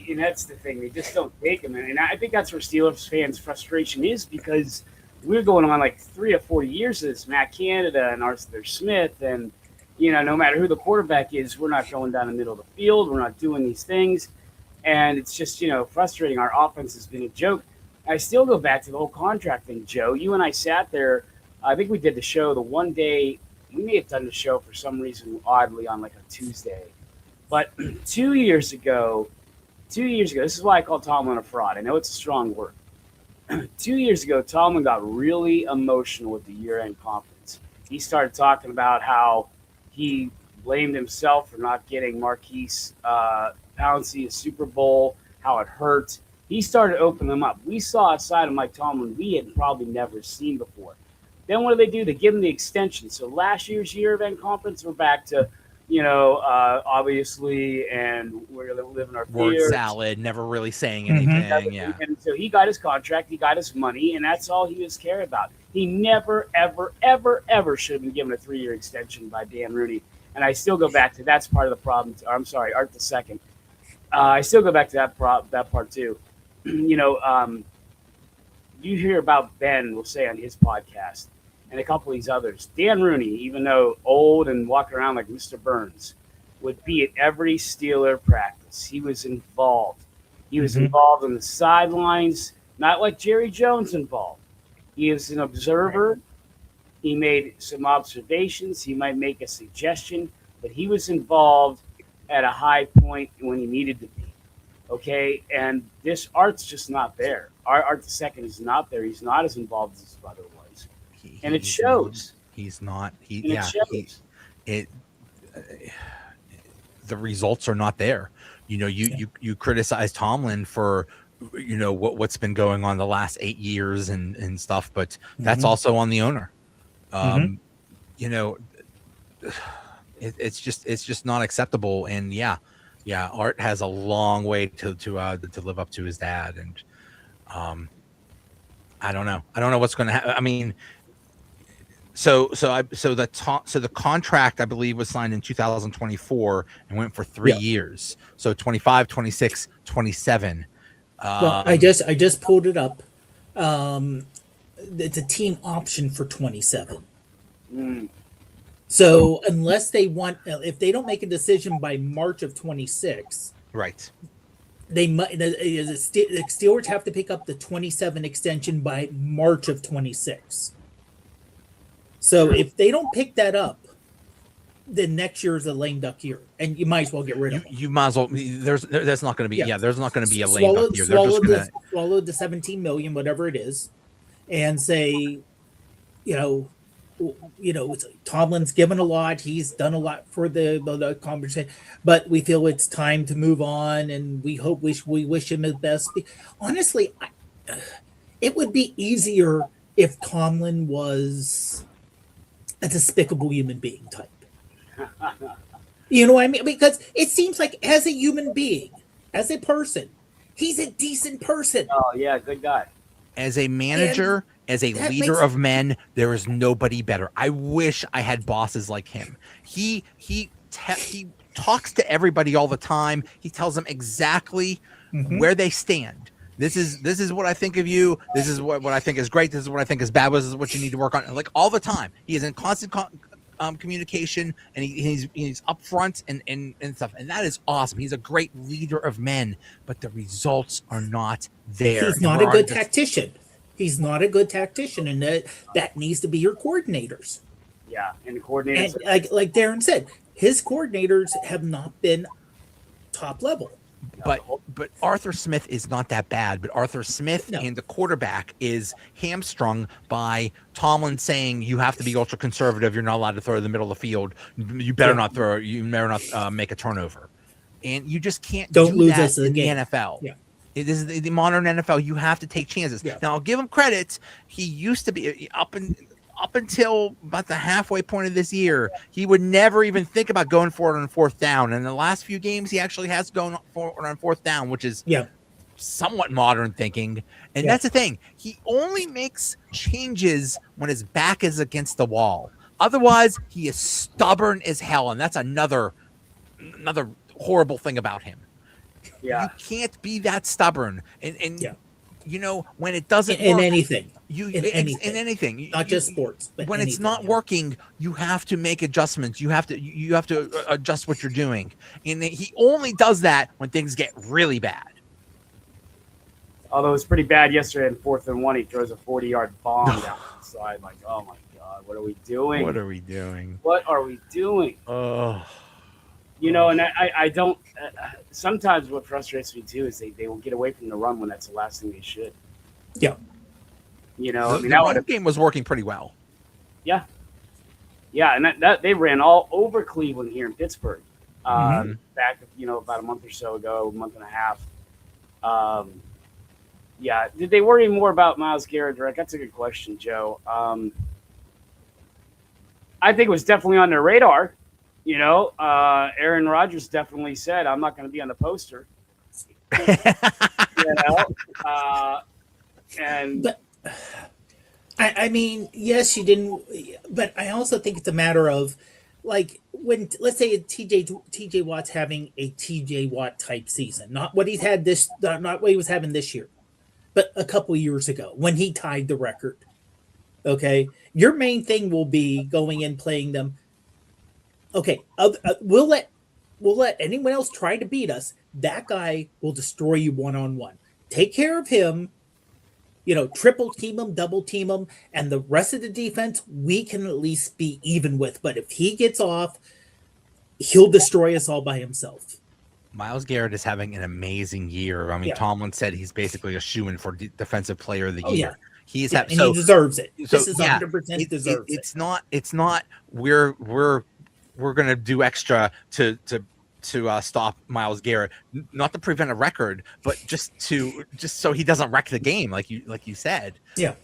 S1: and that's the thing. They just don't take them, and I think that's where Steelers fans' frustration is, because we're going on 3 or 4 years of this Matt Canada and Arthur Smith, and no matter who the quarterback is, we're not going down the middle of the field. We're not doing these things, and it's just frustrating. Our offense has been a joke. I still go back to the whole contract thing, Joe. You and I sat there. I think we did the show the one day. We may have done the show for some reason oddly on a Tuesday, but 2 years ago. This is why I call Tomlin a fraud. I know it's a strong word. 2 years ago, Tomlin got really emotional with the year-end conference. He started talking about how he blamed himself for not getting Marquise Pouncey a Super Bowl, how it hurt. He started opening them up. We saw a side of Mike Tomlin we had probably never seen before. Then what do? They give him the extension. So last year's year-end conference, we're back to obviously, and we're going to live in our
S4: word
S1: fears.
S4: salad, never really saying anything. Yeah.
S1: And so he got his contract, he got his money, and that's all he was caring about. He never, ever, ever, ever should have been given a 3-year extension by Dan Rooney. And I still go back to that's part of the problem. I'm sorry, Art the second. I still go back to that part too. You hear about Ben will say on his podcast, and a couple of these others. Dan Rooney, even though old and walking around like Mr. Burns, would be at every Steeler practice. He was involved. He was involved on the sidelines, not like Jerry Jones involved. He was an observer. He made some observations. He might make a suggestion, but he was involved at a high point when he needed to be. Okay, and this Art's just not there. Art the second is not there. He's not as involved as his brother was. And it shows.
S4: He's not.
S1: It shows.
S4: The results are not there. You criticize Tomlin for what's been going on the last 8 years and stuff, but that's also on the owner. It's just not acceptable. And Art has a long way to live up to his dad. And I don't know what's going to happen. I mean. So the contract, I believe, was signed in 2024 and went for 3 years. So 25, 26, 27.
S5: Well, I just pulled it up. It's a team option for 27. So unless if they don't make a decision by March of 26,
S4: right?
S5: The Steelers have to pick up the 27 extension by March of 26. So if they don't pick that up, then next year is a lame duck year, and you might as well get rid of him.
S4: You might as well. That's not going to be.
S5: Yeah.
S4: Yeah, there's not going to be a lame duck here. They're
S5: Swallow,
S4: just going to.
S5: swallow the 17 million, whatever it is, and say, you know, Tomlin's given a lot. He's done a lot for the conversation, but we feel it's time to move on, and we wish him the best. Honestly, it would be easier if Tomlin was a despicable human being type. You know what I mean? Because it seems like as a human being, as a person, he's a decent person.
S1: Oh yeah, good guy.
S4: As a manager, as a
S5: that
S4: leader
S5: makes-
S4: of men, there is nobody better. I wish I had bosses like him. He talks to everybody all the time. He tells them exactly where they stand. This is what I think of you. This is what I think is great. This is what I think is bad. This is what you need to work on. Like all the time, he is in constant communication, and he's upfront and stuff. And that is awesome. He's a great leader of men, but the results are not there.
S5: He's not a good tactician. He's not a good tactician, and that needs to be your coordinators.
S1: Yeah, and the coordinators.
S5: And like Darren said, his coordinators have not been top level.
S4: But Arthur Smith is not that bad. But Arthur Smith and the quarterback is hamstrung by Tomlin saying you have to be ultra conservative. You're not allowed to throw in the middle of the field. You better not throw. You better not make a turnover. And you just can't
S5: Don't
S4: do
S5: lose
S4: that
S5: us
S4: in the
S5: again.
S4: NFL.
S5: Yeah.
S4: It is the modern NFL. You have to take chances.
S5: Yeah.
S4: Now I'll give him credit. He used to be up until about the halfway point of this year, he would never even think about going for it on fourth down. And in the last few games, he actually has gone for it on fourth down, which is somewhat modern thinking. And that's the thing. He only makes changes when his back is against the wall. Otherwise, he is stubborn as hell. And that's another horrible thing about him.
S1: Yeah.
S4: You can't be that stubborn. And you know, when it doesn't
S5: In
S4: work,
S5: anything.
S4: in anything,
S5: Not just sports, but
S4: when it's
S5: anything,
S4: not working, you have to make adjustments. You have to adjust what you're doing, and he only does that when things get really bad.
S1: Although it was pretty bad yesterday in 4th and 1, he throws a 40-yard bomb down the side. Like, oh my god, what are we doing?
S4: What are we doing?
S1: What are we doing?
S4: Oh,
S1: you know, and I don't. Sometimes what frustrates me too is they will get away from the run when that's the last thing they should.
S5: Yeah.
S1: You know,
S4: the run game was working pretty well.
S1: Yeah. Yeah, and that they ran all over Cleveland here in Pittsburgh. Back, about a month or so ago, a month and a half. Yeah. Did they worry more about Myles Garrett? That's a good question, Joe. I think it was definitely on their radar. You know, Aaron Rodgers definitely said, "I'm not going to be on the poster."
S5: But I mean, yes, you didn't, but I also think it's a matter of like when, let's say TJ Watt's having a TJ Watt type season, not what he's had not what he was having this year, but a couple years ago when he tied the record. Okay, your main thing will be going in playing them. Okay, we'll let anyone else try to beat us. That guy will destroy you one-on-one. Take care of him. Triple team him, double team him, and the rest of the defense we can at least be even with. But if he gets off, he'll destroy us all by himself.
S4: Myles Garrett is having an amazing year. I mean, Tomlin said he's basically a shoo-in for defensive player of the year.
S5: Yeah.
S4: He's
S5: and he deserves it.
S4: So,
S5: this is 100% deserves it.
S4: It's not we're going to do extra to stop Myles Garrett, not to prevent a record, but just so he doesn't wreck the game, like you said.
S5: Yeah.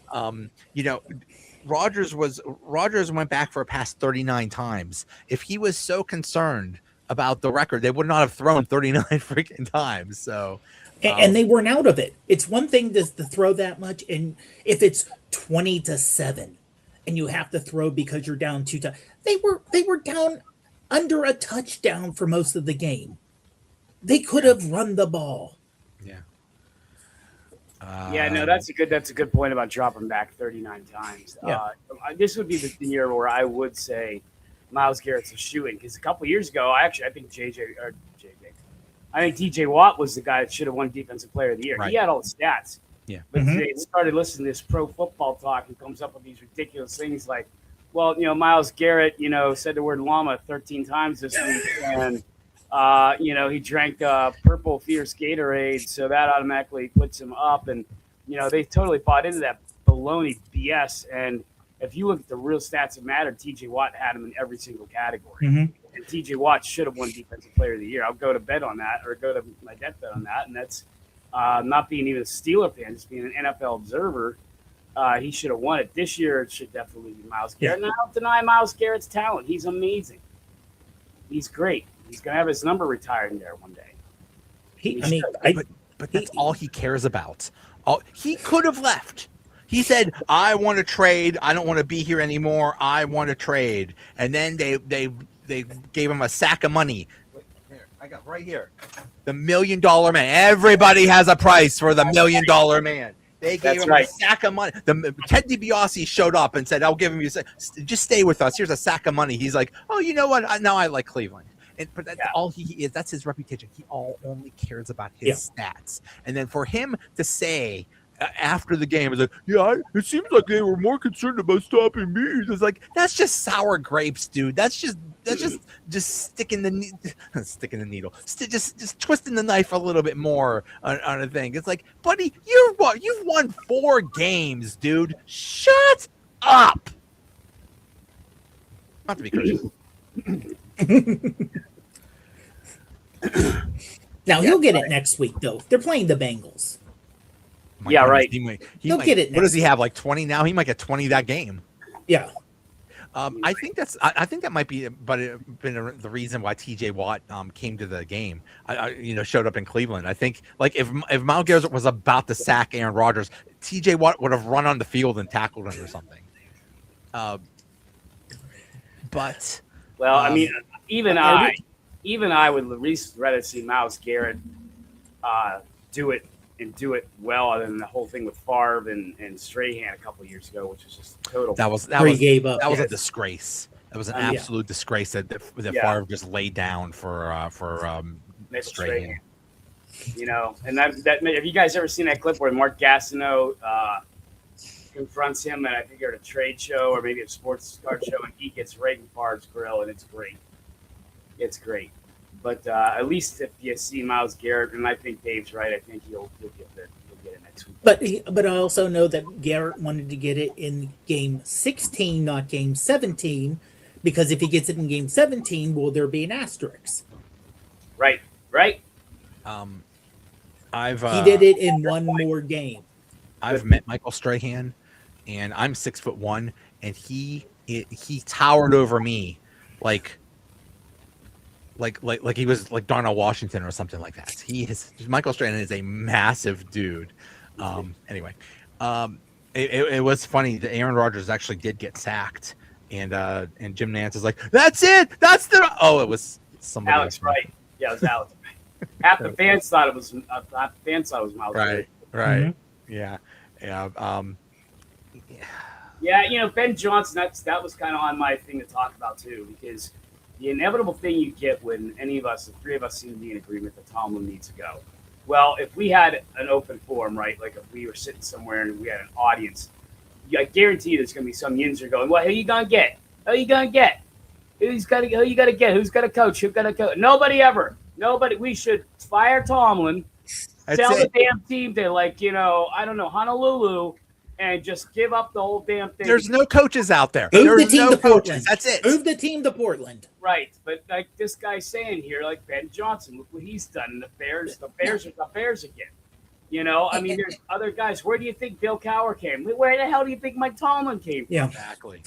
S4: Rodgers went back for a pass 39 times. If he was so concerned about the record, they would not have thrown 39 freaking times. So,
S5: and they weren't out of it. It's one thing to throw that much, and if it's 20-7, and you have to throw because you're down 2 times, they were down under a touchdown for most of the game. They could have run the ball.
S4: Yeah.
S1: No, that's a good point about dropping back 39 times.
S5: Yeah.
S1: This would be the year where I would say Myles Garrett's a shoo-in, because a couple years ago, I think TJ Watt was the guy that should have won Defensive Player of the Year.
S4: Right.
S1: He had all the stats.
S4: Yeah.
S1: But they started listening to this pro football talk and comes up with these ridiculous things like, Well, Miles Garrett, said the word llama 13 times this week, and he drank purple Fierce Gatorade, so that automatically puts him up. And they totally bought into that baloney BS. And if you look at the real stats that matter, T.J. Watt had him in every single category, and T.J. Watt should have won Defensive Player of the Year. I'll go to bet on that, or go to my death bet on that, and that's not being even a Steeler fan, just being an NFL observer. He should have won it. This year, it should definitely be Myles Garrett. Yeah. And I don't deny Myles Garrett's talent. He's amazing. He's great. He's going to have his number retired in there one day.
S4: But that's all he cares about. He could have left. He said, I want to trade. I don't want to be here anymore. I want to trade. And then they gave him a sack of money. Here, I got right here. The $1 million man. Everybody has a price for the $1 million man. They gave him a sack of money. Ted DiBiase showed up and said, I'll give him you. Just stay with us. Here's a sack of money. He's like, oh, you know what? Now I like Cleveland. But that's all he is. That's his reputation. He only cares about his stats. And then for him to say after the game, it's like, it seems like they were more concerned about stopping me. It's like, that's just sour grapes, dude. That's just sticking the needle, just twisting the knife a little bit more on a thing. It's like, buddy, you've won 4 games, dude. Shut up. Not to be critical.
S5: Now he'll get it next week, though. They're playing the Bengals.
S1: Right.
S5: He'll get it.
S4: What does he have? Like 20 now? He might get 20 that game.
S5: Yeah.
S4: I think that might be, been the reason why T.J. Watt came to the game. Showed up in Cleveland. I think like if Myles Garrett was about to sack Aaron Rodgers, T.J. Watt would have run on the field and tackled him or something. But
S1: even I would at least rather see Myles Garrett do it well than the whole thing with Favre and Strahan a couple of years ago, which was just total.
S4: That was a disgrace. That was an absolute disgrace that Favre just laid down for Strahan.
S1: And that have you guys ever seen that clip where Mark Gastineau confronts him at, I think, at a trade show or maybe a sports card show, and he gets right in Favre's grill, and it's great. It's great. But at least if you see Myles Garrett, and I think Dave's right, I think he'll get it next week.
S5: But I also know that Garrett wanted to get it in game 16, not game 17, because if he gets it in game 17, will there be an asterisk?
S1: Right.
S5: He did it in one more game.
S4: I've met Michael Strahan, and I'm 6'1", and he towered over me like he was like Darnell Washington or something like that. Michael Strahan is a massive dude. Anyway, it was funny that Aaron Rodgers actually did get sacked, and Jim Nantz is like, that's it. It was somebody
S1: Alex, else. Right? Yeah, it was Alex. Half the fans thought it was Miles.
S4: Right.
S5: Mm-hmm.
S4: Yeah.
S1: Yeah, Ben Johnson. That was kind of on my thing to talk about too, because the inevitable thing you get when any of us, the three of us, seem to be in agreement that Tomlin needs to go. Well, if we had an open forum, right, like if we were sitting somewhere and we had an audience, I guarantee there's going to be some yinzer going, well, who you going to get? Who you going to get? Who you got to get? Who's got to coach? Who's got to coach? Nobody ever. Nobody. We should fire Tomlin, tell the damn team to, I don't know, Honolulu, and just give up the whole damn thing.
S4: There's no coaches out there.
S5: Move the team to Portland.
S4: That's it.
S5: Move the team to Portland.
S1: Right, but like this guy's saying here, like Ben Johnson, look what he's done. The Bears are the Bears again. There's other guys. Where do you think Bill Cowher came? Where the hell do you think Mike Tomlin came from?
S5: Yeah,
S4: exactly.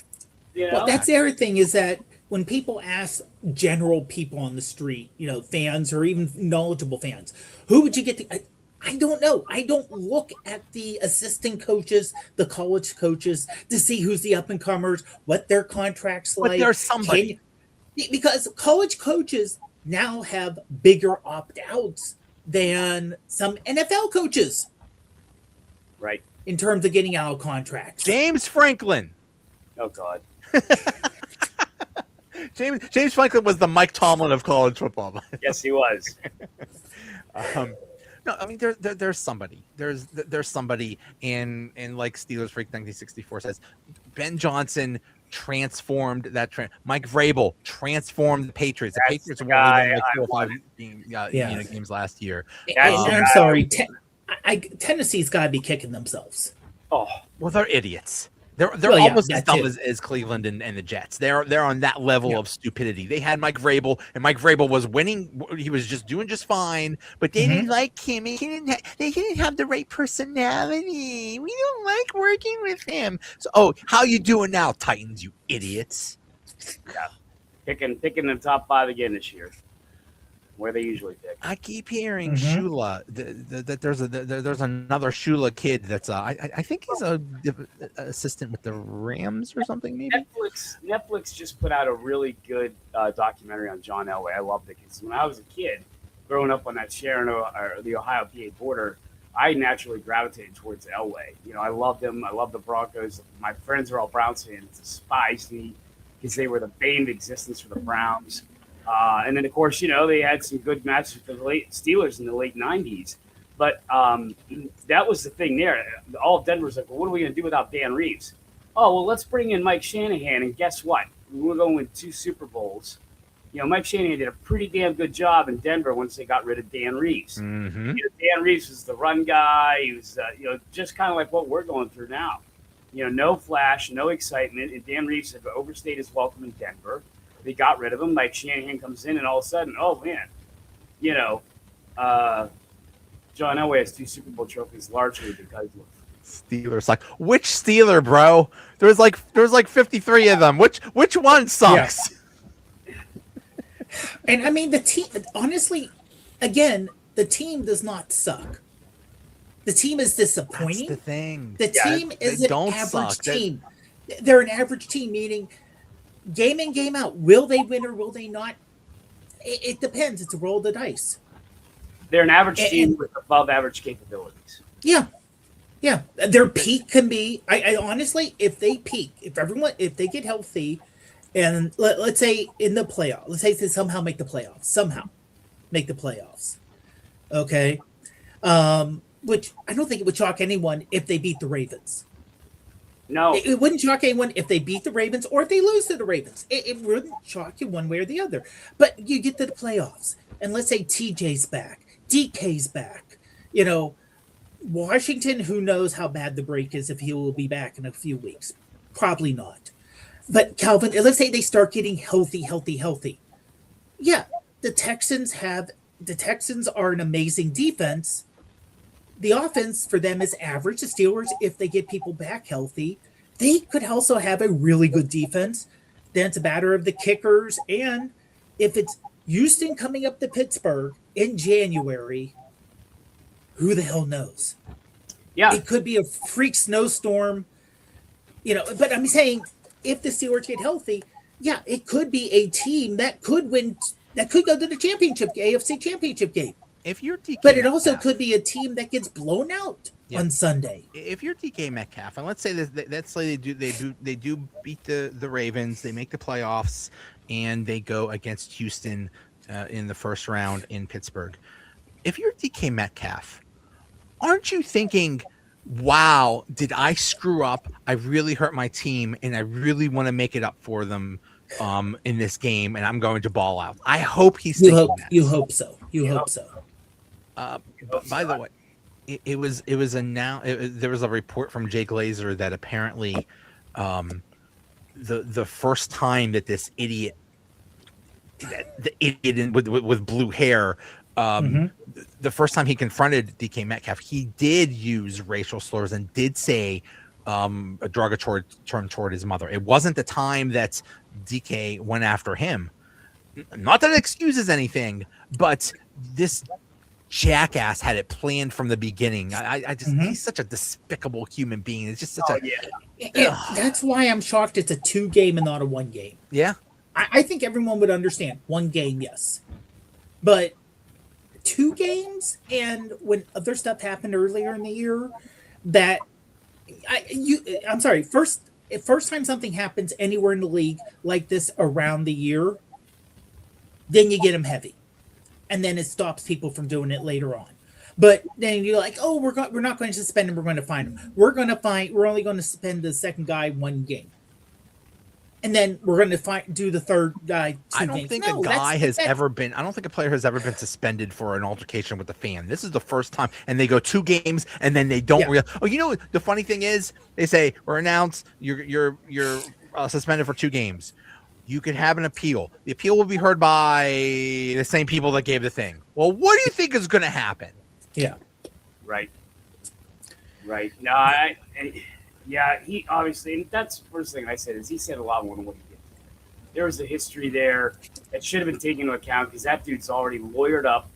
S5: Well, that's the other thing is that when people ask general people on the street, fans or even knowledgeable fans, who would you get to? I don't know. I don't look at the assistant coaches, the college coaches, to see who's the up and comers, what their contracts like.
S4: But there's somebody.
S5: Because college coaches now have bigger opt-outs than some NFL coaches.
S1: Right.
S5: In terms of getting out of contracts.
S4: James Franklin.
S1: Oh, God.
S4: James Franklin was the Mike Tomlin of college football.
S1: Yes, he was.
S4: No, I mean there's somebody. There's somebody, and like Steelers Freak 1964 says, Ben Johnson transformed that. Mike Vrabel transformed the Patriots. The
S1: That's
S4: Patriots
S1: the
S4: won only
S1: guy
S4: like
S1: I
S4: 4 or 5
S1: wanted.
S4: games last year.
S1: That's
S5: And
S1: the
S5: I'm
S1: guy.
S5: sorry, Tennessee's got to be kicking themselves.
S1: Oh,
S4: Well, they're idiots. They're
S5: Well, yeah,
S4: almost as
S5: that
S4: dumb
S5: too.
S4: as Cleveland and the Jets. They're on that level
S5: Yeah.
S4: of stupidity. They had Mike Vrabel, and Mike Vrabel was winning. He was just doing just fine, but they didn't like him. They didn't have the right personality. We don't like working with him. So, how you doing now, Titans? You idiots!
S1: picking the top 5 again this year, where they usually pick.
S4: I keep hearing
S5: Mhm.
S4: Shula that there's another Shula kid that's I think he's a assistant with the Rams or something maybe.
S1: Netflix just put out a really good documentary on John Elway. I loved it because when I was a kid, growing up on that Sharon or the Ohio PA border, I naturally gravitated towards Elway. I loved him. I loved the Broncos. My friends are all Browns fans, despised me because they were the bane of existence for the Browns. And then, of course, they had some good matches with the late Steelers in the late 90s. But that was the thing there. All of Denver's like, well, what are we going to do without Dan Reeves? Oh, well, let's bring in Mike Shanahan. And guess what? We're going to win 2 Super Bowls. Mike Shanahan did a pretty damn good job in Denver once they got rid of Dan Reeves.
S4: Mm-hmm.
S1: Dan Reeves was the run guy. He was, just kind of like what we're going through now. No flash, no excitement. And Dan Reeves had overstayed his welcome in Denver. They got rid of him. Mike Shanahan comes in, and all of a sudden, oh man, John Elway has 2 Super Bowl trophies largely because of
S4: Steelers like which Steeler, bro? There's like 53 of them. Which one sucks?
S5: And I mean, the team, honestly, again, the team does not suck. The team is disappointing.
S4: That's the thing.
S5: The team is an
S4: don't
S5: average
S4: suck.
S5: team. They're an average team, meaning game in, game out. Will they win or will they not? It depends. It's a roll of the dice.
S1: they're an average team
S5: And-
S1: with above average capabilities.
S5: Yeah. Yeah. Their peak can be, I honestly, if they peak, if they get healthy and let's say in the playoff, let's say they somehow make the playoffs. Okay. Which I don't think it would shock anyone if they beat the Ravens.
S1: No,
S5: It wouldn't shock anyone if they beat the Ravens or if they lose to the Ravens. It wouldn't shock you one way or the other. But you get to the playoffs, and let's say TJ's back, DK's back. Washington, who knows how bad the break is if he will be back in a few weeks? Probably not. But Calvin, let's say they start getting healthy. Yeah, the Texans are an amazing defense. The offense for them is average. The Steelers, if they get people back healthy, they could also have a really good defense. Then it's a matter of the kickers. And if it's Houston coming up to Pittsburgh in January, who the hell knows?
S1: yeah,
S5: It could be a freak snowstorm, but I'm saying if the Steelers get healthy, yeah, it could be a team that could win, that could go to the AFC championship game.
S4: If you're DK
S5: But it also
S4: Metcalf-
S5: could be a team that gets blown out on Sunday.
S4: if you're DK Metcalf, and let's say let's say they do beat the Ravens, they make the playoffs, and they go against Houston in the first round in Pittsburgh. If you're DK Metcalf, aren't you thinking, wow, did I screw up? I really hurt my team, and I really want to make it up for them in this game, and I'm going to ball out. I hope he's thinking that.
S5: You hope so.
S4: By the way, it was announced. There was a report from Jay Glazer that apparently, the first time that this idiot, the idiot with blue hair, the first time he confronted DK Metcalf, he did use racial slurs and did say a derogatory term toward his mother. It wasn't the time that DK went after him. Not that it excuses anything, but this jackass had it planned from the beginning. I just he's such a despicable human being. It's just such
S5: That's why I'm shocked it's a 2 game and not a 1 game.
S4: yeah.
S5: I think everyone would understand 1 game, yes. But 2 games, and when other stuff happened earlier in the year, that I'm sorry, first time something happens anywhere in the league like this around the year, then you get them heavy, and then it stops people from doing it later on. But then you're like, oh, we're not going to suspend him. We're going to fine him. We're only going to suspend the second guy 1 game. and then we're going to do the third guy.
S4: I don't think a guy has ever been. I don't think a player has ever been suspended for an altercation with a fan. This is the first time, and they go 2 games, and then they don't. Oh, you know the funny thing is, they say we're announced you're suspended for 2 games. You can have an appeal. The appeal will be heard by the same people that gave the thing. Well, what do you think is going to happen?
S5: Yeah.
S1: Right. No, he obviously, and that's the first thing I said, is he said a lot more than what he did. There was a history there that should have been taken into account because that dude's already lawyered up,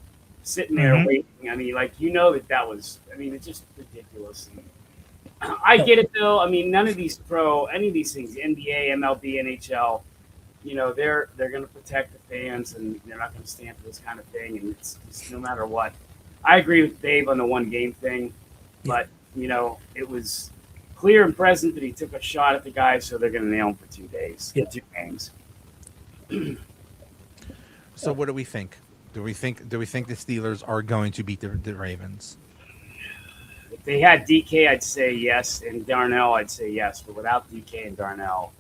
S1: sitting there waiting. I mean, like, that was, it's just ridiculous. And I get it, though. I mean, none of these any of these things, NBA, MLB, NHL, they're going to protect the fans and they're not going to stand for this kind of thing. And it's just no matter what. I agree with Dave on the 1 game thing, but, it was clear and present that he took a shot at the guy, so they're going to nail him for 2 days, 2 games.
S4: So what do we think? Do we think the Steelers are going to beat the Ravens?
S1: If they had DK, I'd say yes, and Darnell, I'd say yes. But without DK and Darnell,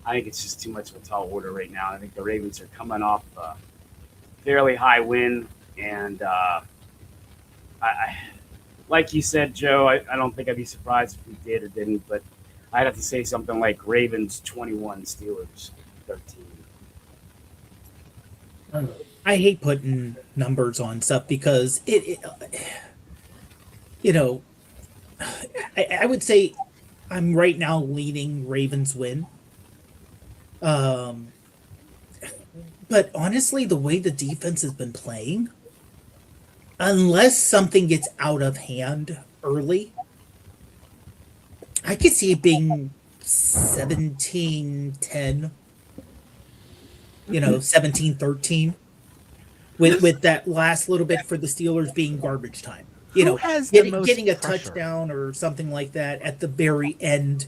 S1: I think it's just too much of a tall order right now. I think the Ravens are coming off a fairly high win, and I like you said, Joe, I don't think I'd be surprised if we did or didn't, but I'd have to say something like Ravens 21, Steelers 13.
S5: I hate putting numbers on stuff because I would say I'm right now leaning Ravens win. But honestly, the way the defense has been playing, unless something gets out of hand early, I could see it being 17-10, 17-13, with that last little bit for the Steelers being garbage time. Getting a touchdown or something like that at the very end.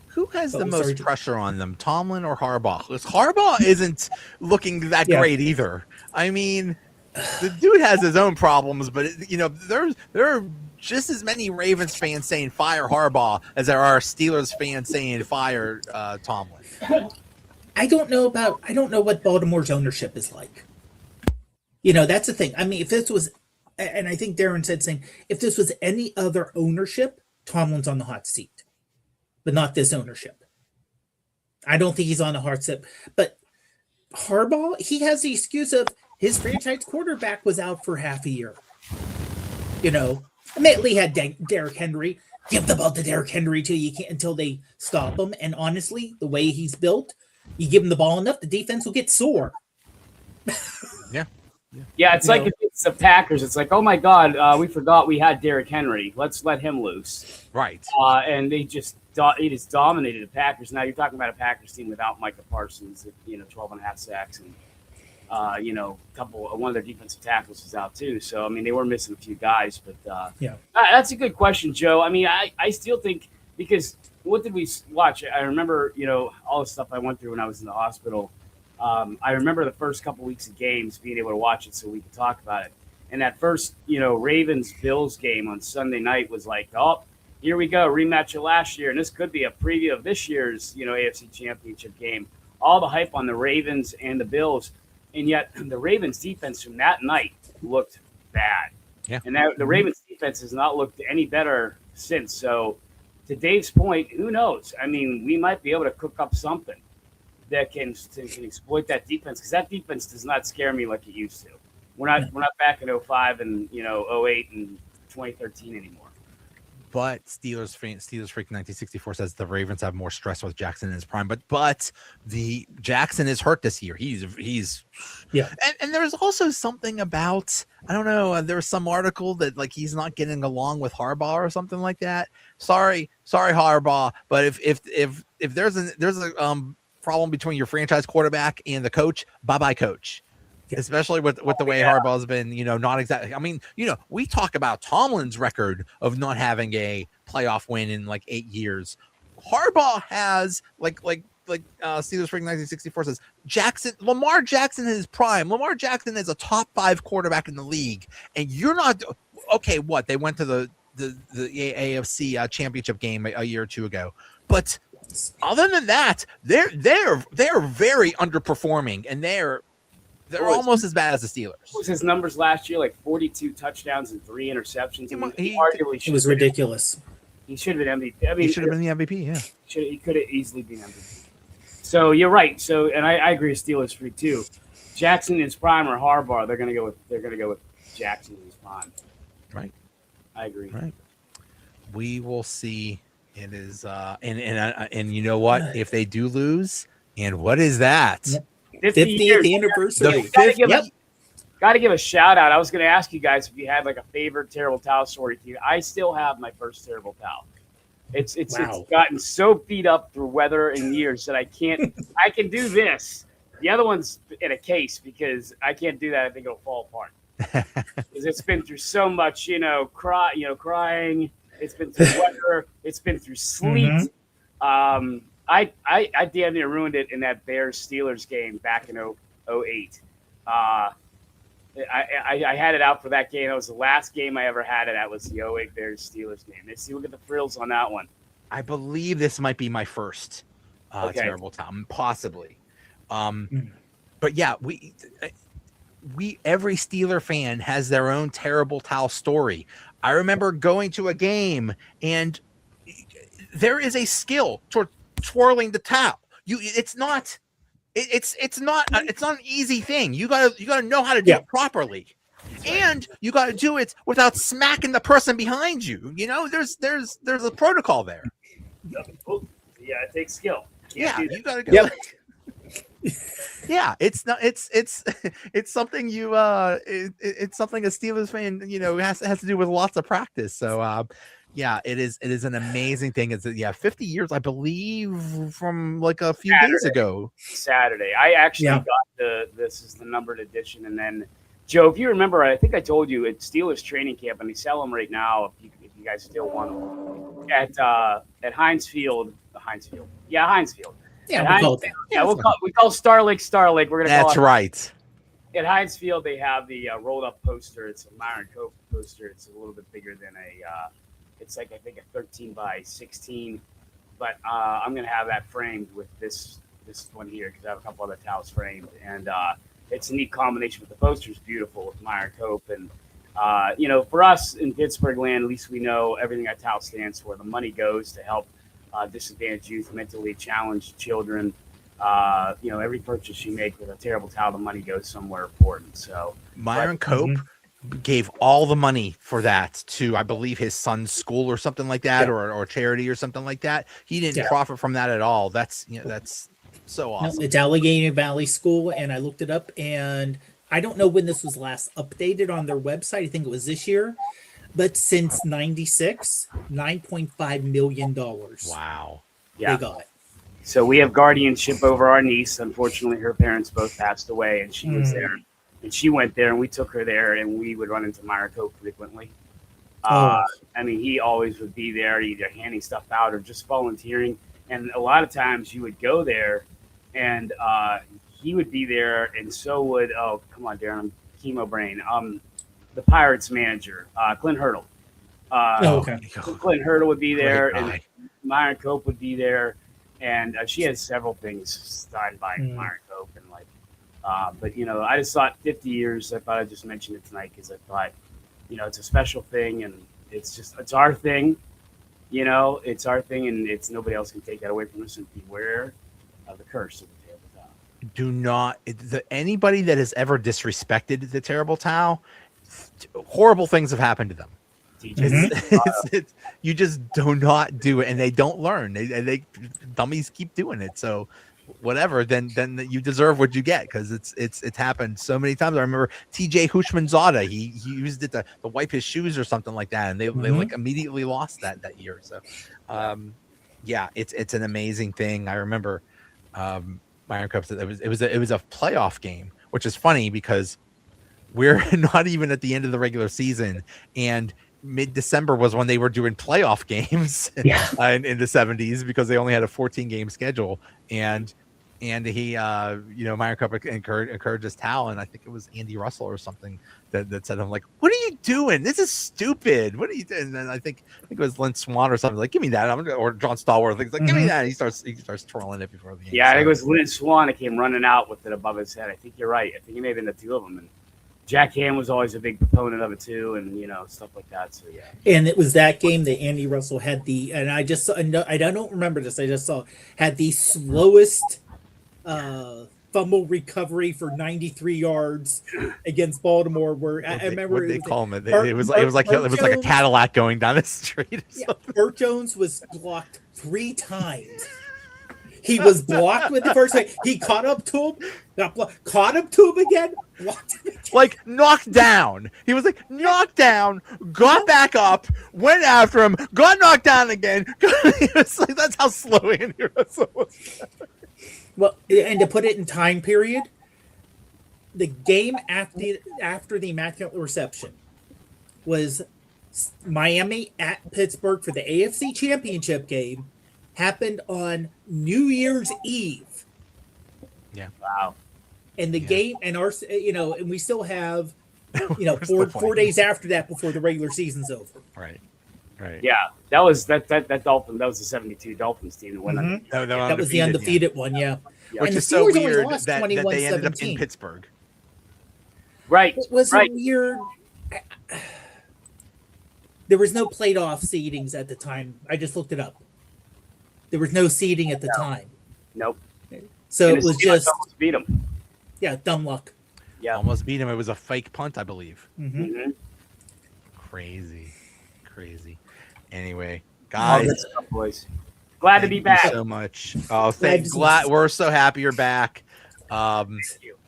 S4: Who has the most pressure on them, Tomlin or Harbaugh? Because Harbaugh isn't looking that great either. I mean, the dude has his own problems, but there are just as many Ravens fans saying fire Harbaugh as there are Steelers fans saying fire Tomlin.
S5: I don't know what Baltimore's ownership is like. That's the thing. I mean, if this was, and I think Darren said saying, if this was any other ownership, Tomlin's on the hot seat, but not this ownership. I don't think he's on the hot seat. But Harbaugh, he has the excuse of his franchise quarterback was out for half a year. Admittedly had Derrick Henry. Give the ball to Derrick Henry until they stop him. And honestly, the way he's built, you give him the ball enough, the defense will get sore.
S1: Yeah, it's like if it's the Packers. It's like, oh my God, we forgot we had Derrick Henry. Let's let him loose.
S4: Right.
S1: And he just dominated the Packers. Now you're talking about a Packers team without Micah Parsons, 12 and a half sacks, and one of their defensive tackles was out too. So I mean, they were missing a few guys, but that's a good question, Joe. I mean, I still think, because what did we watch? I remember, all the stuff I went through when I was in the hospital. I remember the first couple weeks of games being able to watch it so we could talk about it. And that first, Ravens-Bills game on Sunday night was like, oh, here we go, rematch of last year. And this could be a preview of this year's, AFC Championship game. All the hype on the Ravens and the Bills. And yet the Ravens defense from that night looked bad.
S4: Yeah.
S1: And the Ravens defense has not looked any better since. So to Dave's point, who knows? I mean, we might be able to cook up something that can exploit that defense, because that defense does not scare me like it used to. We're not back in 05 and 08 and 2013 anymore.
S4: But Steelers Freak 1964 says the Ravens have more stress with Jackson in his prime. But the Jackson is hurt this year. He's And there's also something about, I don't know, there was some article that like he's not getting along with Harbaugh or something like that. Sorry Harbaugh, but if there's a problem between your franchise quarterback and the coach, bye coach. Especially with the way Harbaugh's been, not exactly. I mean, we talk about Tomlin's record of not having a playoff win in like 8 years. Harbaugh has like Steelers Freak 1964 says, Lamar Jackson in his prime. Lamar Jackson is a top 5 quarterback in the league, and you're not okay. What, they went to the AFC championship game a year or two ago, but Other than that, they're very underperforming, and they're almost as bad as the Steelers.
S1: What was his numbers last year? Like 42 touchdowns and 3 interceptions. I mean, he arguably
S5: It was ridiculous.
S1: He should have been MVP. I mean,
S4: He should have been the MVP. Yeah.
S1: He could have easily been MVP. So you're right. So, and I agree with Steelers free too. Jackson in his prime or Harbaugh, they're gonna go with Jackson in his prime.
S4: Right.
S1: I agree.
S4: Right. We will see. It is and you know what? If they do lose, and what is that?
S5: 50th anniversary.
S4: The 50th.
S1: Got to give a shout out. I was going to ask you guys if you had like a favorite Terrible Towel story. I still have my first Terrible Towel. It's gotten so beat up through weather and years that I can't. I can do this. The other one's in a case because I can't do that. I think it'll fall apart. Because it's been through so much, crying. It's been through weather. It's been through sleet. I damn near ruined it in that Bears-Steelers game back in 2008. I had it out for that game. It was the last game I ever had it at. Was the 2008 Bears-Steelers game. Let's see, look at the frills on that one.
S4: I believe this might be my first Terrible Towel, possibly. But yeah, we every Steeler fan has their own Terrible Towel story. I remember going to a game, and there is a skill toward twirling the towel. It's not an easy thing. You gotta know how to do it properly, and you gotta do it without smacking the person behind you. You know, there's a protocol there.
S1: Yeah, it takes skill.
S4: You gotta go. Yeah, it's something it's something a Steelers fan has to do with lots of practice. So yeah, it is an amazing thing. It's 50 years, I believe, from like a few days ago.
S1: Saturday. I actually got this is the numbered edition, and then Joe, if you remember, I think I told you at Steelers training camp, and they sell them right now. If you guys still want them at Heinz Field. Heinz Field.
S5: Yeah,
S1: we call Starlink. We're gonna.
S4: That's right.
S1: At Heinz Field, they have the rolled up poster. It's a Myron Cope poster. It's a little bit bigger than it's like I think a 13 by 16. But I'm gonna have that framed with this one here because I have a couple other towels framed, and it's a neat combination. With the poster's beautiful with Myron Cope, and for us in Pittsburgh land, at least we know everything that towel stands for. The money goes to help disadvantaged youth, mentally challenged children. Every purchase you make with a Terrible Towel, the money goes somewhere important. So
S4: Myron Cope gave all the money for that to, I believe, his son's school or something like that, or charity or something like that. He didn't profit from that at all. That's so awesome.
S5: No, it's Allegheny Valley School, and I looked it up, and I don't know when this was last updated on their website. I think it was this year. But since 96, $9.5 million.
S4: Wow.
S1: Yeah.
S5: They got.
S1: So we have guardianship over our niece. Unfortunately, her parents both passed away, and she was there. And she went there, and we took her there, and we would run into Myron Cope frequently. I mean, he always would be there, either handing stuff out or just volunteering. And a lot of times you would go there, and he would be there, and so would, oh, come on, Darren, I'm chemo brain. The Pirates manager, Clint Hurdle. Clint Hurdle would be there, and Myron Cope would be there, and she has several things signed by Myron Cope, and but I just thought 50 years. I thought I'd just mention it tonight because I thought, it's a special thing, and it's our thing, it's our thing, and it's nobody else can take that away from us. And beware of the curse of the Terrible Towel.
S4: Do not anybody that has ever disrespected the Terrible Towel. Horrible things have happened to them. You just do not do it, and they don't learn. They dummies keep doing it. So whatever, then you deserve what you get, because it's happened so many times. I remember TJ Hushmanzada. He used it to wipe his shoes or something like that, and they like immediately lost that year. So it's an amazing thing. I remember Myron Cope said it was a playoff game, which is funny because we're not even at the end of the regular season, and mid-December was when they were doing playoff games in the 70s, because they only had a 14 game schedule. And and he, Myron Cup encouraged his towel, and I think it was Andy Russell or something that said, "I'm like, what are you doing? This is stupid. What are you doing?" And then I think it was Lynn Swan or something like, "Give me that," or John Stallworth. He's like, "Give me that." And he starts twirling it before the game.
S1: Yeah, I think it was Lynn Swan that came running out with it above his head. I think you're right. I think it may have been the two of them. And Jack Ham was always a big proponent of it too, and stuff like that. So yeah.
S5: And it was that game that Andy Russell had and I just saw, I don't remember this. I just saw had the slowest fumble recovery for 93 yards against Baltimore. Where I remember
S4: what they call him. It was
S5: Burt
S4: like a Cadillac going down the street.
S5: Burt Jones was blocked 3 times. He was blocked with the first time. He caught up to him, got blocked, caught up to him again, blocked him again.
S4: Like knocked down. He was like knocked down, got back up, went after him, got knocked down again. It's like, that's how slow Andy Russell was.
S5: Well, and to put it in time period, the game after the Immaculate Reception was Miami at Pittsburgh for the AFC Championship game. Happened on New Year's Eve.
S4: Yeah.
S1: Wow.
S5: And the game and and we still have,
S4: Where's the
S5: four days after that before the regular season's over.
S4: Right.
S1: Yeah, that was that Dolphin. That was the '72 Dolphins team that went
S5: Mhm.
S1: on.
S5: That was the undefeated one, yeah.
S4: Which
S5: And the
S4: is so
S5: Steelers only
S4: weird
S5: lost
S4: that they ended up
S5: 21-17.
S4: in Pittsburgh.
S1: Right.
S5: It was
S1: right.
S5: a weird. There was no playoff seedings at the time. I just looked it up. There was no seeding at the time,
S1: Nope.
S5: so
S1: And
S5: it
S1: the
S5: was
S1: Steelers
S5: just
S1: almost beat them.
S5: dumb luck.
S1: Yeah.
S4: Almost beat him. It was a fake punt, I believe.
S5: Mm-hmm.
S1: Mm-hmm.
S4: Crazy. Anyway,
S1: Oh,
S4: guys,
S1: good stuff, boys. Glad to be
S4: thank you
S1: back.
S4: so much. Oh,
S5: Glad to-
S4: glad we're so happy you're back.
S5: Oh,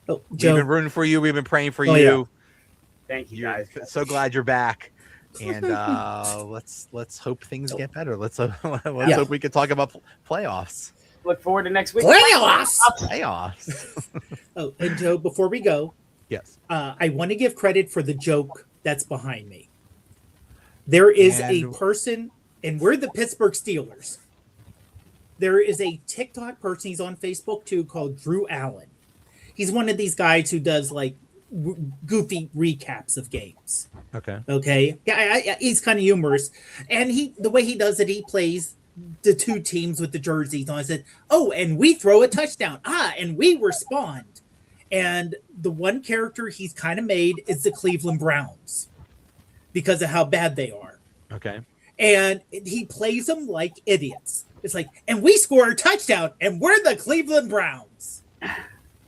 S4: We've
S5: Joe,
S4: been rooting for you. We've been praying for
S5: Oh,
S4: you.
S1: Thank you,
S4: You're
S1: guys.
S4: so glad you're back. And let's hope things get better. Let's
S5: Yeah.
S4: hope we can talk about playoffs.
S1: Look forward to next week.
S5: playoffs.
S4: Playoffs.
S5: Oh, and Joe, before we go,
S4: Yes.
S5: I want to give credit for the joke that's behind me. There is a
S4: And-
S5: person, and we're the Pittsburgh Steelers. There is a TikTok person, he's on Facebook too, called Drew Allen. He's one of these guys who does like goofy recaps of games.
S4: Okay.
S5: Okay. Yeah, he's kind of humorous. And the way he does it, he plays the two teams with the jerseys on. I said, "Oh, and we throw a touchdown. And we respond." And the one character he's kind of made is the Cleveland Browns because of how bad they are.
S4: Okay.
S5: And he plays them like idiots. It's like, and we score a touchdown, and we're the Cleveland Browns.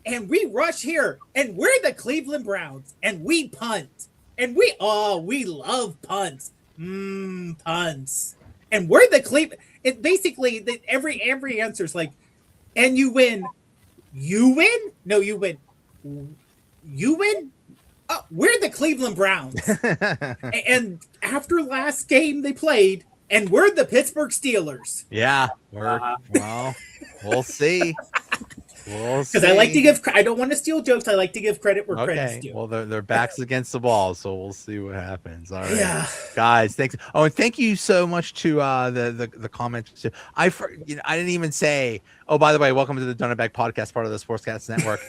S5: And we rush here, and we're the Cleveland Browns, and we punt. And we love punts. Punts. And we're the Cleveland. It basically every answer is like, and you win. You win? No, you win. You win? Oh, we're the Cleveland Browns. And after last game they played, and we're the Pittsburgh Steelers.
S4: Yeah. Well, we'll see.
S5: Because I like to give. I don't want to steal jokes. I like to give credit where credit's
S4: Okay.
S5: due.
S4: Well, their backs against the wall, so we'll see what happens. All right,
S5: Yeah.
S4: guys. Thanks. Oh, and thank you so much to the comments. I didn't even say. Oh, by the way, welcome to the Done It Back podcast, part of the Sportscast Network.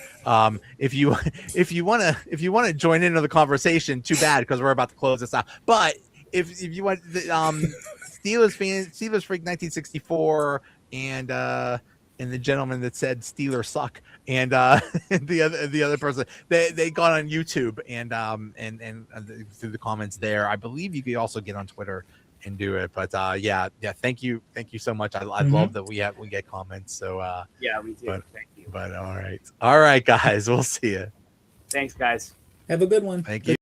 S4: If you want to join into the conversation, too bad because we're about to close this out. But if you want the Steelers Freak 1964 and the gentleman that said Steelers suck, and the other person, they got on YouTube and through the comments there. I believe you could also get on Twitter and do it. But yeah, thank you so much. I love that we get comments. So
S1: Yeah, we do.
S4: But-
S1: Thank you.
S4: but all right, guys, we'll see you.
S1: Thanks, guys.
S5: Have a good one.
S4: Thank you.